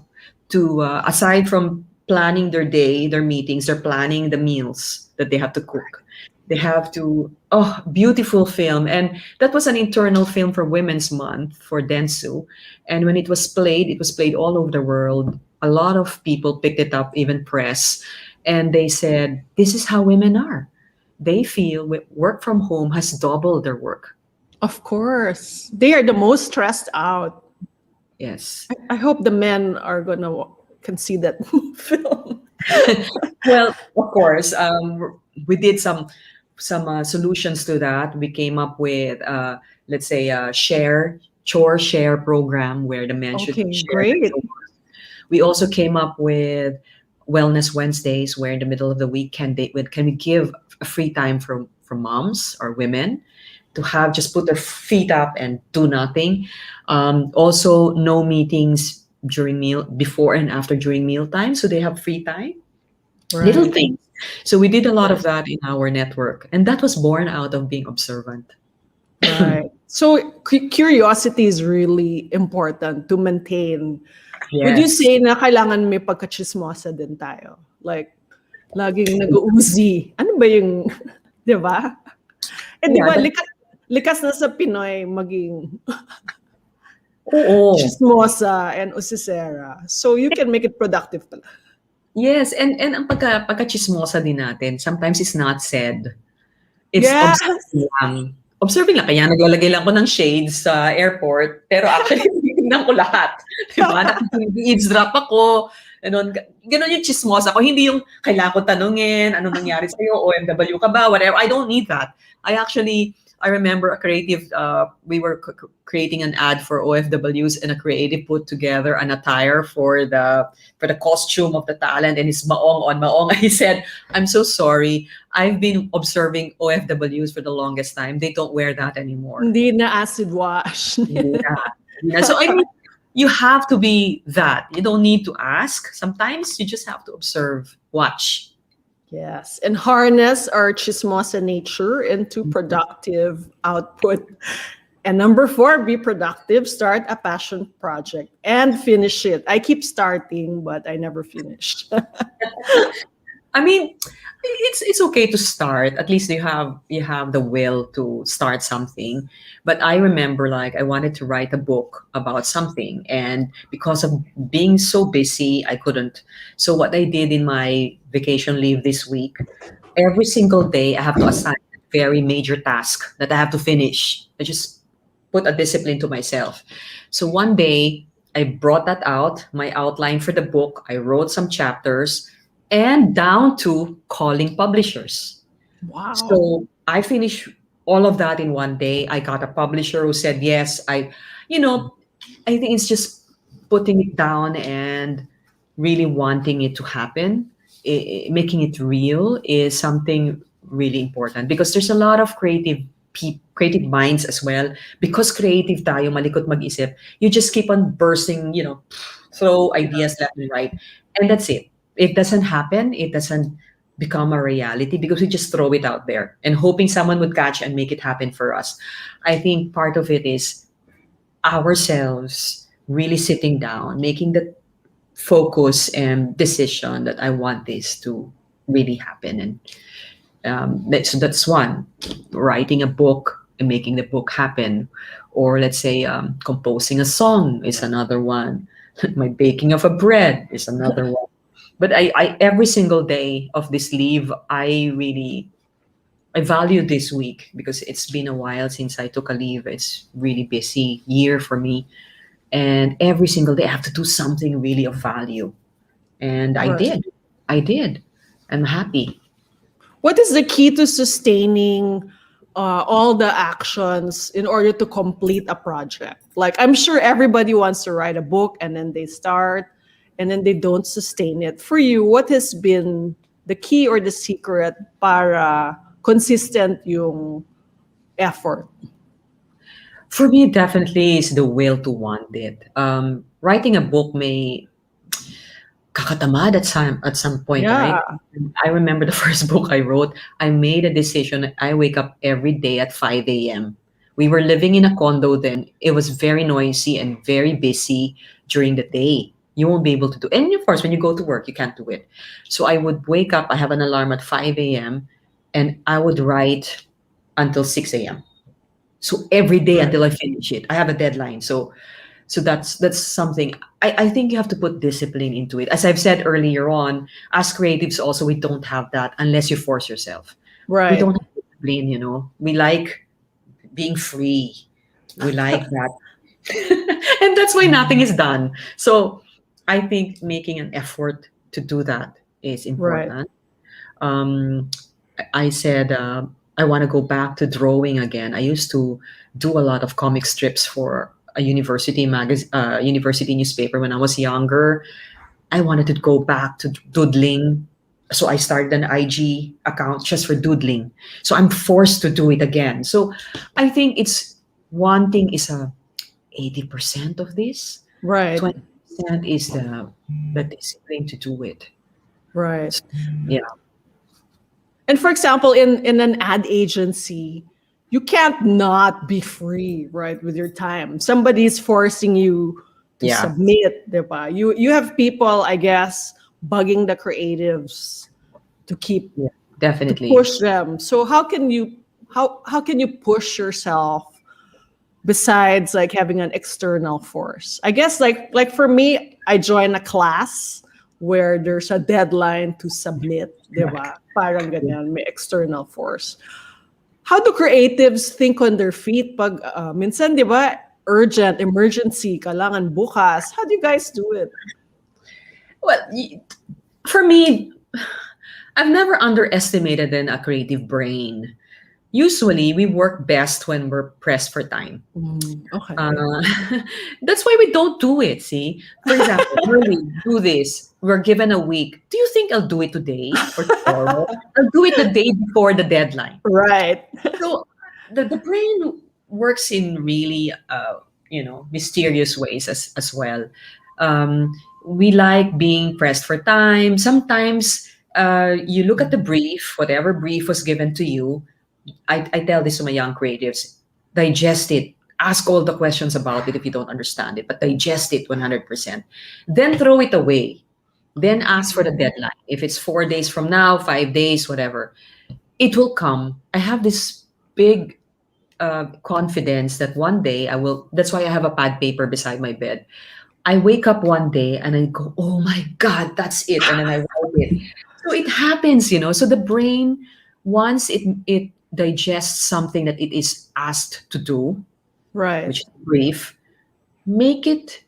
[SPEAKER 2] to aside from planning their day, their meetings, they're planning the meals that they have to cook. They have to, oh, beautiful film. And that was an internal film for Women's Month for Dentsu. And when it was played all over the world. A lot of people picked it up, even press, and they said, this is how women are. They feel work from home has doubled their work.
[SPEAKER 1] Of course. They are the most stressed out.
[SPEAKER 2] Yes.
[SPEAKER 1] I hope the men are gonna can see that film.
[SPEAKER 2] Well, of course, we did some solutions to that. We came up with, let's say, a chore share program where the men should
[SPEAKER 1] Okay,
[SPEAKER 2] share the
[SPEAKER 1] great.
[SPEAKER 2] chores. We also came up with Wellness Wednesdays, where in the middle of the week can we give a free time for moms or women to have just put their feet up and do nothing. Also, no meetings before and after during mealtime, so they have free time. Little
[SPEAKER 1] Right.
[SPEAKER 2] things. So we did a lot of that in our network, and that was born out of being observant.
[SPEAKER 1] Right. So curiosity is really important to maintain. Would you
[SPEAKER 2] Yes.
[SPEAKER 1] say na kailangan may pagkachismosa din tayo? Like, laging nag-uuzi. Ano ba yung, di ba? Eh, di
[SPEAKER 2] Yeah.
[SPEAKER 1] ba, likas na sa Pinoy maging
[SPEAKER 2] Oo.
[SPEAKER 1] chismosa and usisera. So you can make it productive pala.
[SPEAKER 2] Yes, and ang pagkachismosa din natin, sometimes it's not said. It's
[SPEAKER 1] Yes.
[SPEAKER 2] observing lang. Observing lang. Kaya naglalagay lang ko ng shades sa airport, pero actually, tinitingnan ko lahat. Diba? Nag-eavesdrop ako. Ganon yung chismosa ko. Hindi yung kailangan ko tanungin, anong nangyari sa'yo, OFW ka ba, whatever. I don't need that. I remember we were creating an ad for OFWs, and a creative put together an attire for the costume of the talent, and it's maong on maong. He said, I'm so sorry. I've been observing OFWs for the longest time. They don't wear that anymore.
[SPEAKER 1] Hindi na acid wash.
[SPEAKER 2] Yeah. So I mean, you have to be that. You don't need to ask. Sometimes you just have to observe, watch.
[SPEAKER 1] Yes, and harness our chismosa nature into productive output. And number 4, be productive. Start a passion project and finish it. I keep starting, but I never finish.
[SPEAKER 2] I mean, it's okay to start. At least you have the will to start something. But I remember, like, I wanted to write a book about something, and because of being so busy, I couldn't. So what I did in my vacation leave this week, every single day I have to assign a very major task that I have to finish. I just put a discipline to myself. So one day I brought that out, my outline for the book. I wrote some chapters, and down to calling publishers.
[SPEAKER 1] Wow.
[SPEAKER 2] So I finished all of that in one day. I got a publisher who said yes. You know, I think it's just putting it down and really wanting it to happen, making it real is something really important because there's a lot of creative minds as well. Because creative tayo, malikot mag-isip, you just keep on bursting, throw ideas left and right, and that's it. It doesn't happen. It doesn't become a reality because we just throw it out there and hoping someone would catch and make it happen for us. I think part of it is ourselves really sitting down, making the focus and decision that I want this to really happen. And that's one. Writing a book and making the book happen, or let's say composing a song is another one. My baking of a bread is another one. But I every single day of this leave, I value this week because it's been a while since I took a leave. It's really busy year for me, and every single day I have to do something really of value, and I
[SPEAKER 1] Right.
[SPEAKER 2] did. I did. I'm happy.
[SPEAKER 1] What is the key to sustaining all the actions in order to complete a project? Like, I'm sure everybody wants to write a book and then they start and then they don't sustain it. For you, what has been the key or the secret para consistent yung effort?
[SPEAKER 2] For me, definitely is the will to want it. Writing a book may kakatamad at some point, right?
[SPEAKER 1] Yeah.
[SPEAKER 2] I remember the first book I wrote. I made a decision. I wake up every day at 5 a.m. We were living in a condo then. It was very noisy and very busy during the day. You won't be able to do. And of course, when you go to work, you can't do it. So I would wake up. I have an alarm at 5 a.m. and I would write until 6 a.m. So every day
[SPEAKER 1] Right.
[SPEAKER 2] until I finish it. I have a deadline. So that's something I think you have to put discipline into it. As I've said earlier on, as creatives also we don't have that unless you force yourself. We
[SPEAKER 1] Right.
[SPEAKER 2] don't have discipline, We like being free. We like that. And that's why nothing is done. So I think making an effort to do that is
[SPEAKER 1] Right.
[SPEAKER 2] important. Um, I said I want to go back to drawing again. I used to do a lot of comic strips for a university newspaper when I was younger. I wanted to go back to doodling, so I started an IG account just for doodling. So I'm forced to do it again. So I think it's wanting is a 80% of this.
[SPEAKER 1] Right.
[SPEAKER 2] 20% is the discipline to do it.
[SPEAKER 1] Right.
[SPEAKER 2] So, yeah.
[SPEAKER 1] And for example, in an ad agency, you can't not be free, right, with your time. Somebody's forcing you to
[SPEAKER 2] Yeah.
[SPEAKER 1] submit, diba? You have people, I guess, bugging the creatives to keep
[SPEAKER 2] Yeah,
[SPEAKER 1] to
[SPEAKER 2] definitely.
[SPEAKER 1] push them. So how can you push yourself besides like having an external force? I guess like for me, I join a class where there's a deadline to submit, diba? Parang ganyan, may external force. How do creatives think on their feet pag minsan 'di ba urgent, emergency, kailangan bukas? How do you guys do it?
[SPEAKER 2] Well, for me, I've never underestimated a creative brain. Usually, we work best when we're pressed for time.
[SPEAKER 1] Okay.
[SPEAKER 2] Uh, that's why we don't do it. See, for example, Merlee, do this. We're given a week. Do you think I'll do it today or tomorrow? I'll do it the day before the deadline.
[SPEAKER 1] Right.
[SPEAKER 2] So the brain works in really mysterious ways as well. We like being pressed for time. Sometimes you look at the brief, whatever brief was given to you. I tell this to my young creatives: digest it. Ask all the questions about it if you don't understand it, but digest it 100%. Then throw it away. Then ask for the deadline. If it's 4 days from now, 5 days, whatever, it will come. I have this big confidence that one day I will. That's why I have a pad paper beside my bed. I wake up one day and I go, "Oh my God, that's it," and then I write it. So it happens. So the brain, once it digests something that it is asked to do,
[SPEAKER 1] Right.
[SPEAKER 2] which is brief, make it,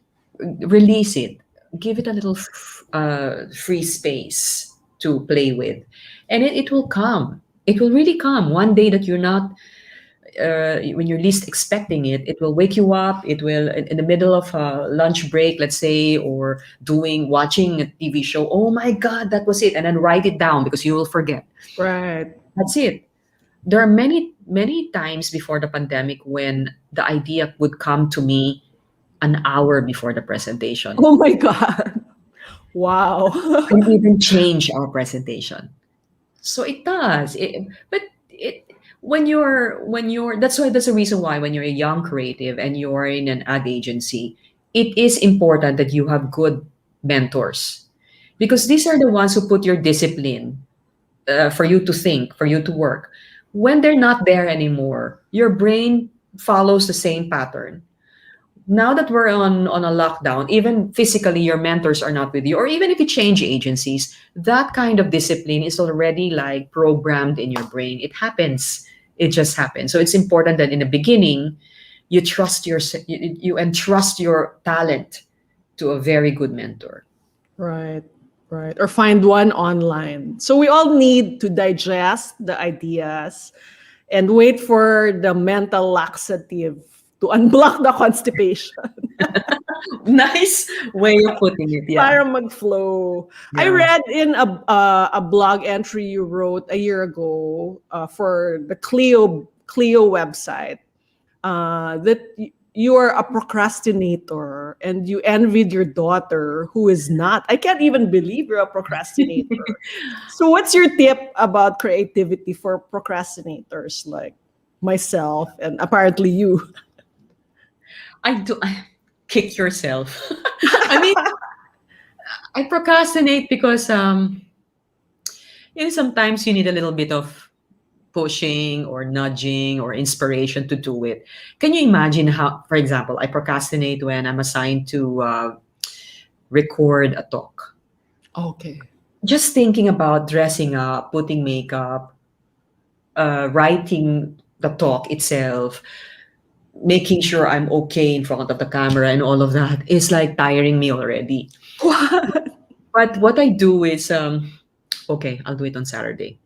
[SPEAKER 2] release it, give it a little free space to play with, and it will come. It will really come one day that you're not when you're least expecting it, it will wake you up. It will, in the middle of a lunch break, let's say, or watching a TV show. Oh my God, that was it. And then write it down because you will forget.
[SPEAKER 1] Right.
[SPEAKER 2] That's it. There are many, many times before the pandemic when the idea would come to me an hour before the presentation
[SPEAKER 1] Oh my God. Wow.
[SPEAKER 2] and even change our presentation. So it does. But it that's the reason why when you're a young creative and you're in an ad agency, it is important that you have good mentors because these are the ones who put your discipline for you to think, for you to work. When they're not there anymore, your brain follows the same pattern. Now that we're on a lockdown, even physically your mentors are not with you, or even if you change agencies, that kind of discipline is already like programmed in your brain. It happens. It just happens. So it's important that in the beginning you trust you entrust your talent to a very good mentor.
[SPEAKER 1] Right. Right. Or find one online. So we all need to digest the ideas and wait for the mental laxative to unblock the constipation.
[SPEAKER 2] Nice way of putting it. Yeah.
[SPEAKER 1] Para mag-flow. I
[SPEAKER 2] Yeah.
[SPEAKER 1] read in a blog entry you wrote a year ago for the Clio website that you are a procrastinator and you envied your daughter who is not. I can't even believe you're a procrastinator. So what's your tip about creativity for procrastinators like myself and apparently you?
[SPEAKER 2] Kick yourself. I mean, I procrastinate because sometimes you need a little bit of pushing or nudging or inspiration to do it. Can you imagine how, for example, I procrastinate when I'm assigned to record a talk?
[SPEAKER 1] Okay.
[SPEAKER 2] Just thinking about dressing up, putting makeup, writing the talk itself, making sure I'm okay in front of the camera and all of that is like tiring me already.
[SPEAKER 1] What?
[SPEAKER 2] But what I do is, okay, I'll do it on Saturday.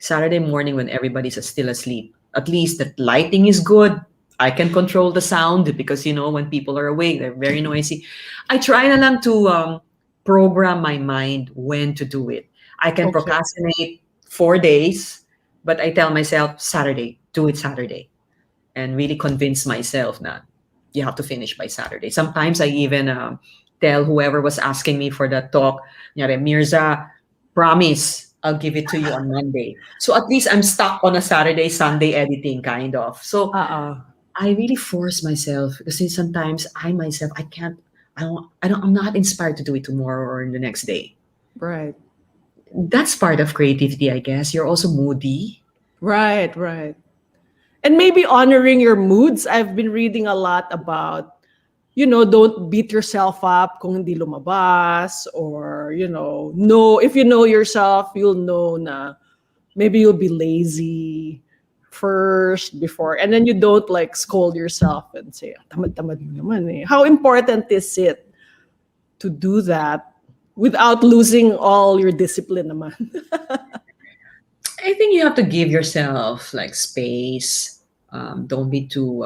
[SPEAKER 2] Saturday morning when everybody's still asleep. At least the lighting is good. I can control the sound because when people are awake, they're very noisy. I try na lang to program my mind when to do it. I can
[SPEAKER 1] Okay.
[SPEAKER 2] procrastinate 4 days, but I tell myself Saturday, do it Saturday, and really convince myself that you have to finish by Saturday. Sometimes I even tell whoever was asking me for the talk, "Nyari, Mirza, promise I'll give it to you on Monday." So at least I'm stuck on a Saturday, Sunday editing kind of. So
[SPEAKER 1] Uh-uh.
[SPEAKER 2] I really force myself because sometimes I myself I can't. I'm not inspired to do it tomorrow or in the next day.
[SPEAKER 1] Right.
[SPEAKER 2] That's part of creativity, I guess. You're also moody.
[SPEAKER 1] Right, right. And maybe honoring your moods. I've been reading a lot about, don't beat yourself up kung hindi lumabas or, know if you know yourself, you'll know na maybe you'll be lazy first before and then you don't like scold yourself and say, "Ah, tamad-tamad mo naman eh." How important is it to do that without losing all your discipline naman?
[SPEAKER 2] I think you have to give yourself like space. Don't be too.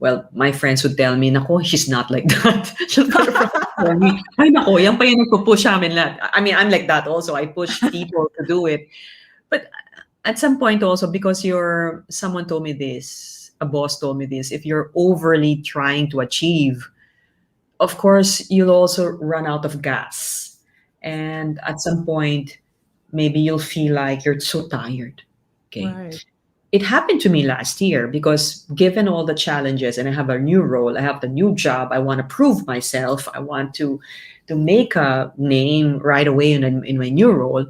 [SPEAKER 2] Well, my friends would tell me, "Nako, she's not like that." She'll tell me, "Ay, nako, yan pa yung nagpo-push amin lahat." I mean, I'm like that also. I push people to do it. But at some point also, because someone told me this, a boss told me this, if you're overly trying to achieve, of course, you'll also run out of gas. And at some point, maybe you'll feel like you're so tired. Okay.
[SPEAKER 1] Right.
[SPEAKER 2] It happened to me last year because given all the challenges and I have a new role, I have the new job, I want to prove myself, I want to make a name right away in my new role.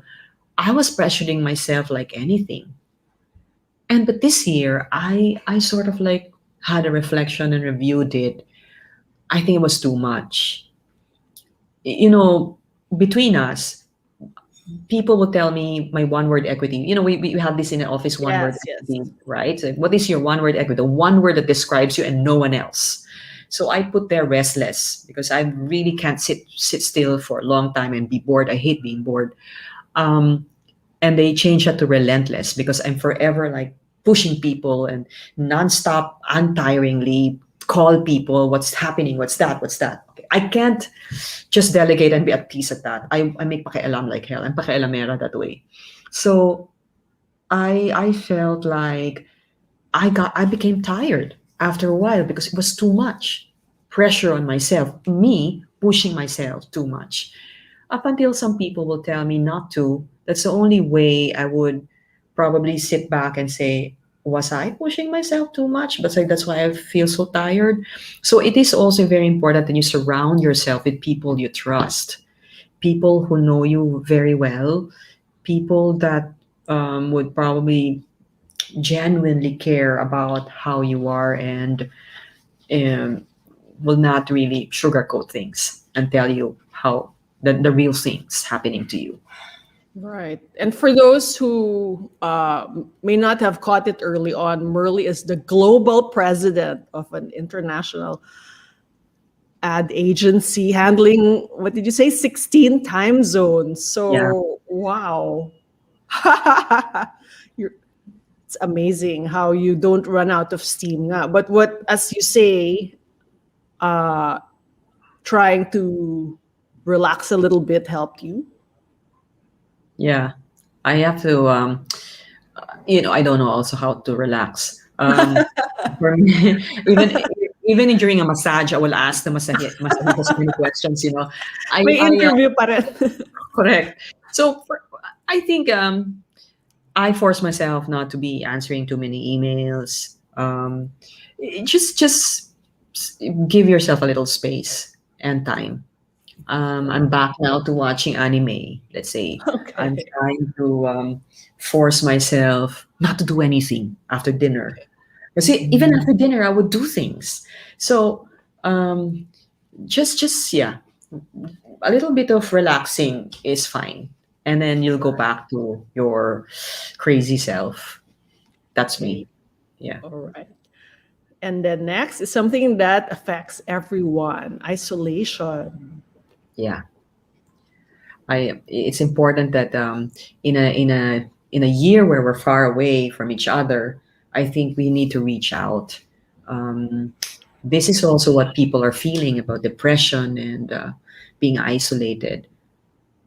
[SPEAKER 2] I was pressuring myself like anything. But this year I sort of like had a reflection and reviewed it. I think it was too much. You know, between us, people will tell me my one word equity. We have this in the office, one word
[SPEAKER 1] Yes, yes.
[SPEAKER 2] equity, right? So what is your one word equity? The one word that describes you and no one else. So I put there restless because I really can't sit still for a long time and be bored. I hate being bored. Um, and they changed that to relentless because I'm forever like pushing people and nonstop, untiringly call people, what's happening, what's that. Okay. I can't just delegate and be at peace at that. I make pakialam like hell. I'm pakialamera that way. So I felt like I became tired after a while because it was too much pressure on myself, me pushing myself too much. Up until some people will tell me not to. That's the only way I would probably sit back and say, was I pushing myself too much? But like, that's why I feel so tired. So it is also very important that you surround yourself with people you trust, people who know you very well, people that would probably genuinely care about how you are and um, will not really sugarcoat things and tell you how the real things happening to you.
[SPEAKER 1] Right. And for those who may not have caught it early on, Merlee is the global president of an international ad agency handling, what did you say, 16 time zones.
[SPEAKER 2] Yeah.
[SPEAKER 1] So, wow. You're, it's amazing how you don't run out of steam. Nga. But what, as you say, uh, trying to relax a little bit helped you.
[SPEAKER 2] Yeah. I have to, I don't know also how to relax. For me, even during a massage, I will ask the masahist many questions.
[SPEAKER 1] May
[SPEAKER 2] I
[SPEAKER 1] interview pa rin.
[SPEAKER 2] correct. So I think I force myself not to be answering too many emails. Just give yourself a little space and time. I'm back now to watching anime. Let's say I'm
[SPEAKER 1] Okay.
[SPEAKER 2] trying to force myself not to do anything after dinner. You see, even after dinner, I would do things. So um, just yeah, a little bit of relaxing is fine, and then you'll go back to your crazy self. That's
[SPEAKER 1] Okay.
[SPEAKER 2] me. Yeah,
[SPEAKER 1] All right. And then next is something that affects everyone, isolation.
[SPEAKER 2] yeah. It's important that in a year where we're far away from each other, I think we need to reach out. Um, this is also what people are feeling about depression and being isolated.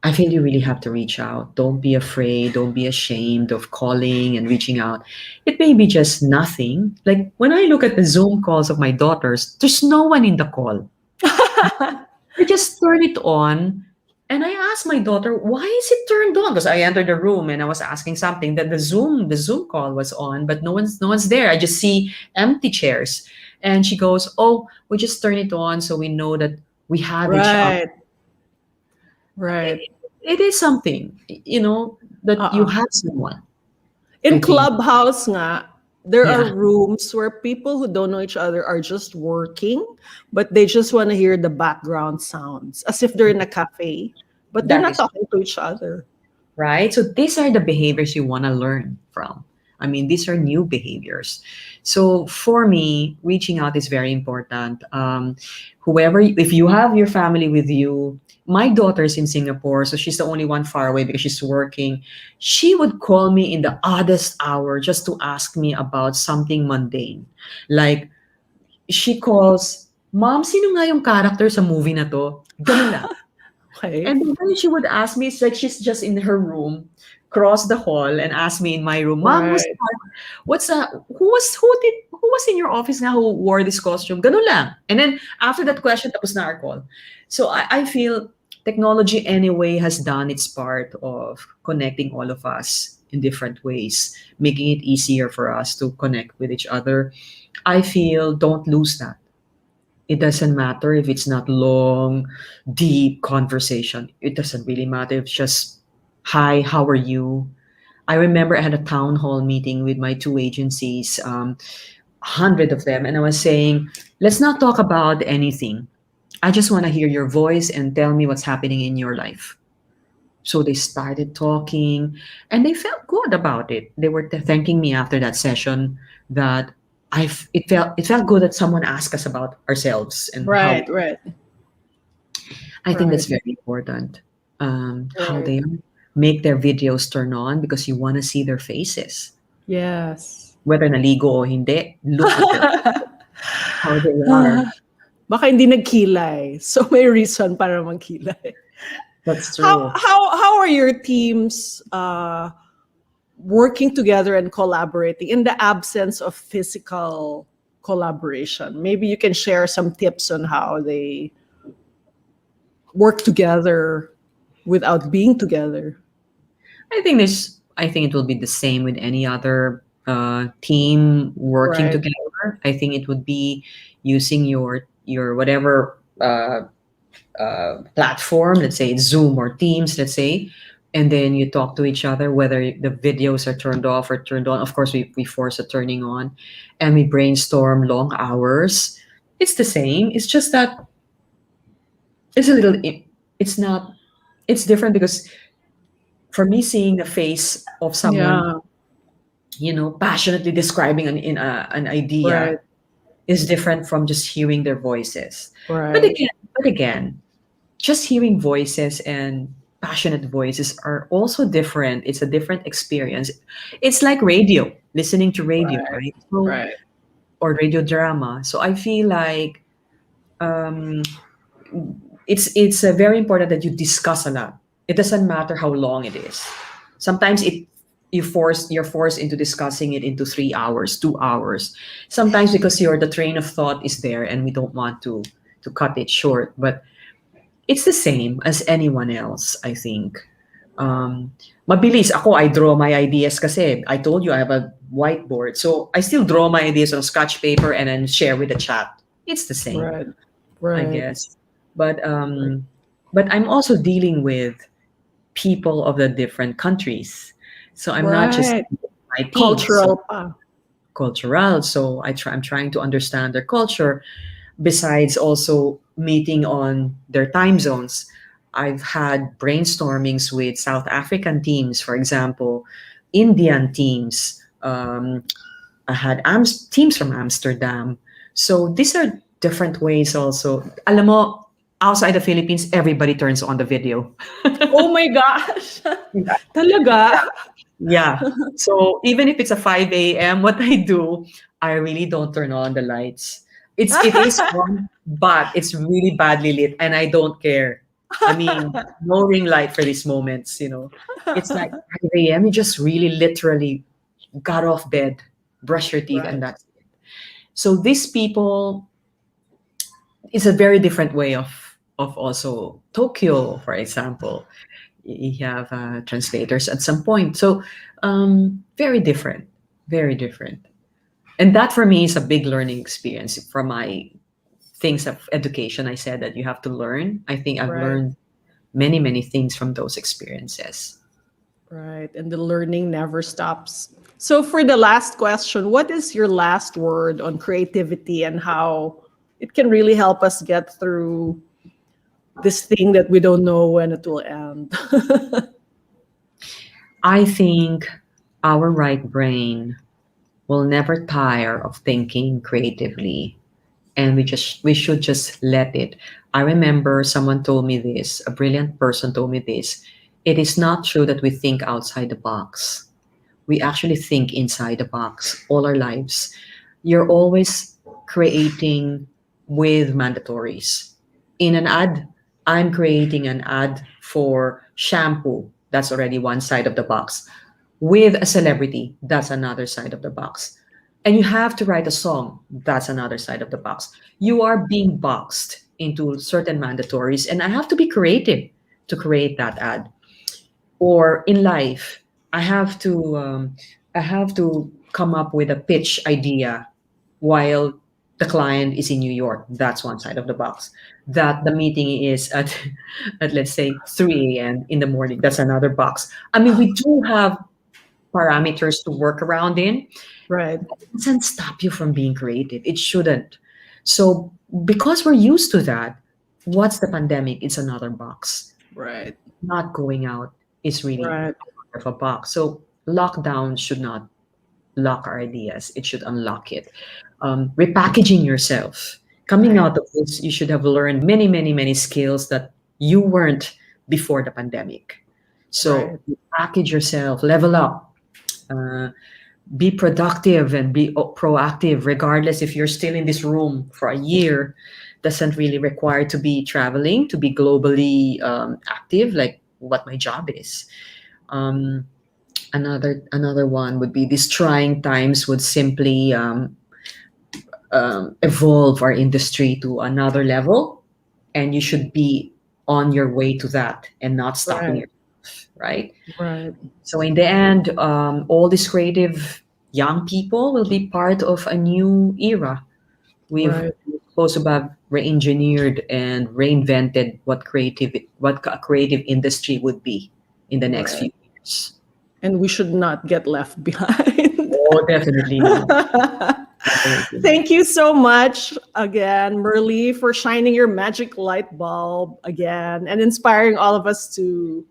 [SPEAKER 2] I feel you really have to reach out. Don't be afraid. Don't be ashamed of calling and reaching out. It may be just nothing. Like when I look at the Zoom calls of my daughters, there's no one in the call. I just turn it on and I asked my daughter, why is it turned on? Because I entered the room and I was asking something that the Zoom call was on, but no one's there. I just see empty chairs. And she goes, oh, we just turn it on so we know that we have each other.
[SPEAKER 1] Right. Right.
[SPEAKER 2] It is something, that you
[SPEAKER 1] Uh-uh.
[SPEAKER 2] have someone, I
[SPEAKER 1] In
[SPEAKER 2] think.
[SPEAKER 1] Clubhouse nga, there are
[SPEAKER 2] Yeah,
[SPEAKER 1] rooms where people who don't know each other are just working, but they just want to hear the background sounds as if they're in a cafe, but they're
[SPEAKER 2] that
[SPEAKER 1] not
[SPEAKER 2] is
[SPEAKER 1] talking to each other.
[SPEAKER 2] right? So these are the behaviors you want to learn from. I mean, these are new behaviors. So for me, reaching out is very important. If you have your family with you, my daughter's in Singapore, so she's the only one far away because she's working. She would call me in the oddest hour just to ask me about something mundane. Like, she calls, Mom, sino nga yung character sa movie na to? Ganun lang.
[SPEAKER 1] Okay.
[SPEAKER 2] And then she would ask me, it's like she's just in her room, cross the hall, and ask me in my room, Mom,
[SPEAKER 1] Right.
[SPEAKER 2] who was in your office now who wore this costume? Ganun lang. And then after that question, tapos na our call. So I feel technology anyway has done its part of connecting all of us in different ways, making it easier for us to connect with each other. I feel don't lose that. It doesn't matter if it's not long, deep conversation. It doesn't really matter. It's just, hi, how are you? I remember I had a town hall meeting with my two agencies, 100 of them, and I was saying, let's not talk about anything. I just want to hear your voice and tell me what's happening in your life. So they started talking and they felt good about it. They were thanking me after that session that it felt good that someone asked us about ourselves and how
[SPEAKER 1] Right. Right.
[SPEAKER 2] I think
[SPEAKER 1] Right.
[SPEAKER 2] that's very important. How
[SPEAKER 1] Right.
[SPEAKER 2] they make their videos turn on because you want to see their faces.
[SPEAKER 1] Yes.
[SPEAKER 2] whether naligo o hindi, look at them, how they are.
[SPEAKER 1] Baka hindi nagkilay. So may reason para magkilay.
[SPEAKER 2] That's
[SPEAKER 1] How
[SPEAKER 2] true.
[SPEAKER 1] how are your teams working together and collaborating in the absence of physical collaboration? Maybe you can share some tips on how they work together without being together.
[SPEAKER 2] I think it will be the same with any other team working
[SPEAKER 1] Right.
[SPEAKER 2] together. I think it would be using your whatever platform, let's say it's Zoom or Teams, let's say, and then you talk to each other whether the videos are turned off or turned on. Of course, we force a turning on, and we brainstorm long hours. It's the same. It's just that it's a little. It's not. It's different because for me, seeing the face of someone,
[SPEAKER 1] Yeah.
[SPEAKER 2] passionately describing an idea
[SPEAKER 1] Right.
[SPEAKER 2] is different from just hearing their voices. But
[SPEAKER 1] Right.
[SPEAKER 2] again, but again, just hearing voices and passionate voices are also different. It's a different experience. It's like radio, listening to radio,
[SPEAKER 1] Right.
[SPEAKER 2] right? So,
[SPEAKER 1] Right.
[SPEAKER 2] or radio drama. So I feel like um, it's very important that you discuss a lot. It doesn't matter how long it is. Sometimes you're forced into discussing it into 3 hours, 2 hours. Sometimes because the train of thought is there and we don't want to cut it short. But it's the same as anyone else, I think. Um, Mabilis ako, I draw my ideas kasi I told you I have a whiteboard. So I still draw my ideas on scratch paper and then share with the chat. It's the same,
[SPEAKER 1] Right.
[SPEAKER 2] I
[SPEAKER 1] Right.
[SPEAKER 2] guess. But I'm also dealing with people of the different countries. So I'm not just
[SPEAKER 1] Right.
[SPEAKER 2] my team. So
[SPEAKER 1] Cultural pa.
[SPEAKER 2] cultural. So I'm trying to understand their culture besides also meeting on their time zones. I've had brainstormings with South African teams, for example, Indian teams. I had teams from Amsterdam. So these are different ways also. Alam mo, outside the Philippines, everybody turns on the video.
[SPEAKER 1] Oh my gosh.
[SPEAKER 2] Yeah.
[SPEAKER 1] Talaga?
[SPEAKER 2] Yeah. So even if it's a 5 a.m., what I do, I really don't turn on the lights. It is on, but it's really badly lit, and I don't care. I mean, no ring light for these moments. It's like 5 a.m. You just really literally got off bed, brush your teeth, and
[SPEAKER 1] Right.
[SPEAKER 2] that's it. So these people is a very different way of also Tokyo, for example. You have translators at some point. So very different, very different. And that for me is a big learning experience from my things of education. I said that you have to learn. I think I've
[SPEAKER 1] Right.
[SPEAKER 2] learned many, many things from those experiences.
[SPEAKER 1] Right. And the learning never stops. So for the last question, what is your last word on creativity and how it can really help us get through this thing that we don't know when it will end?
[SPEAKER 2] I think our right brain will never tire of thinking creatively, and we should just let it. I remember someone told me this, a brilliant person told me this. It is not true that we think outside the box. We actually think inside the box all our lives. You're always creating with mandatories. In an ad, I'm creating an ad for shampoo. That's already one side of the box. With a celebrity, that's another side of the box. And you have to write a song, that's another side of the box. You are being boxed into certain mandatories, and I have to be creative to create that ad. Or in life, I have to come up with a pitch idea while the client is in New York. That's one side of the box. That the meeting is at at let's say 3 a.m. in the morning. That's another box. I mean, we do have parameters to work around in.
[SPEAKER 1] Right.
[SPEAKER 2] It doesn't stop you from being creative. It shouldn't. So because we're used to that, what's the pandemic? It's another box.
[SPEAKER 1] Right.
[SPEAKER 2] Not going out is really
[SPEAKER 1] Right.
[SPEAKER 2] part of a box. So lockdown should not lock our ideas. It should unlock it. Repackaging yourself. Coming
[SPEAKER 1] Right.
[SPEAKER 2] out of this, you should have learned many, many, many skills that you weren't before the pandemic. So
[SPEAKER 1] Right.
[SPEAKER 2] package yourself, level up. Uh, be productive and be proactive, regardless if you're still in this room for a year. Doesn't really require to be traveling, to be globally active, like what my job is. Um, another one would be these trying times would simply evolve our industry to another level, and you should be on your way to that and not stopping
[SPEAKER 1] Right.
[SPEAKER 2] yourself, right?
[SPEAKER 1] Right.
[SPEAKER 2] So in the end, all these creative young people will be part of a new era. We've
[SPEAKER 1] Right.
[SPEAKER 2] supposed to have re-engineered and reinvented what a creative industry would be in the next
[SPEAKER 1] Right.
[SPEAKER 2] few years.
[SPEAKER 1] And we should not get left behind.
[SPEAKER 2] Oh, definitely not. Definitely not.
[SPEAKER 1] Thank you so much again, Merlee, for shining your magic light bulb again and inspiring all of us to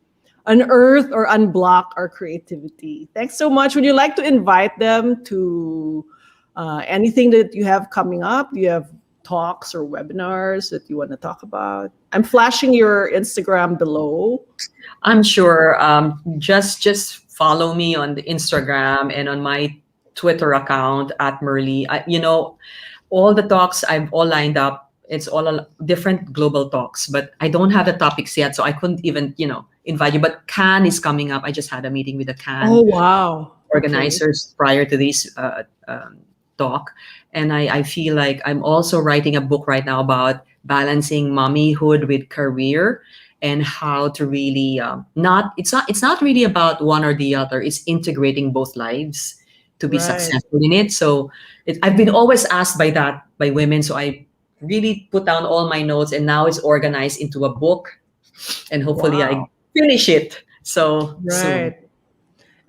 [SPEAKER 1] unearth or unblock our creativity. Thanks so much. Would you like to invite them to anything that you have coming up? Do you have talks or webinars that you want to talk about? I'm flashing your Instagram below.
[SPEAKER 2] I'm sure. Just follow me on the Instagram and on my Twitter account at Merlee. All the talks I've all lined up. It's all different global talks, but I don't have the topics yet, so I couldn't even invite you. But Cannes is coming up. I just had a meeting with the
[SPEAKER 1] Oh,
[SPEAKER 2] Cannes
[SPEAKER 1] wow. Okay.
[SPEAKER 2] organizers prior to this talk, and I feel like I'm also writing a book right now about balancing mommyhood with career and how to really not it's not really about one or the other. It's integrating both lives to be
[SPEAKER 1] Right.
[SPEAKER 2] successful in it. So I've been always asked by women, so I really put down all my notes, and now it's organized into a book, and hopefully I
[SPEAKER 1] Wow.
[SPEAKER 2] finish it so soon.
[SPEAKER 1] Right.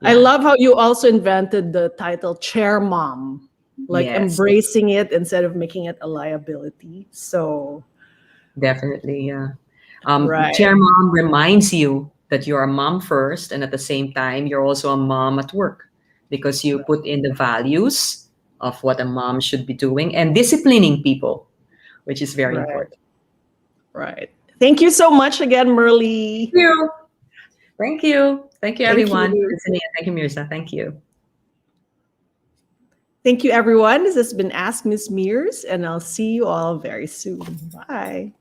[SPEAKER 1] I
[SPEAKER 2] Yeah.
[SPEAKER 1] love how you also invented the title chair mom, like
[SPEAKER 2] Yes.
[SPEAKER 1] embracing it instead of making it a liability. So,
[SPEAKER 2] Definitely, yeah.
[SPEAKER 1] right,
[SPEAKER 2] Chair mom reminds you that you're a mom first, and at the same time, you're also a mom at work because you put in the values of what a mom should be doing and disciplining people, which is very
[SPEAKER 1] right,
[SPEAKER 2] important.
[SPEAKER 1] right. Thank you so much again, Merlee.
[SPEAKER 2] Thank you. Thank you. Thank you,
[SPEAKER 1] Thank
[SPEAKER 2] everyone, for
[SPEAKER 1] you.
[SPEAKER 2] listening. Thank you, Mirza. Thank you.
[SPEAKER 1] Thank you, everyone. This has been Ask Miss Myrz, and I'll see you all very soon. Bye.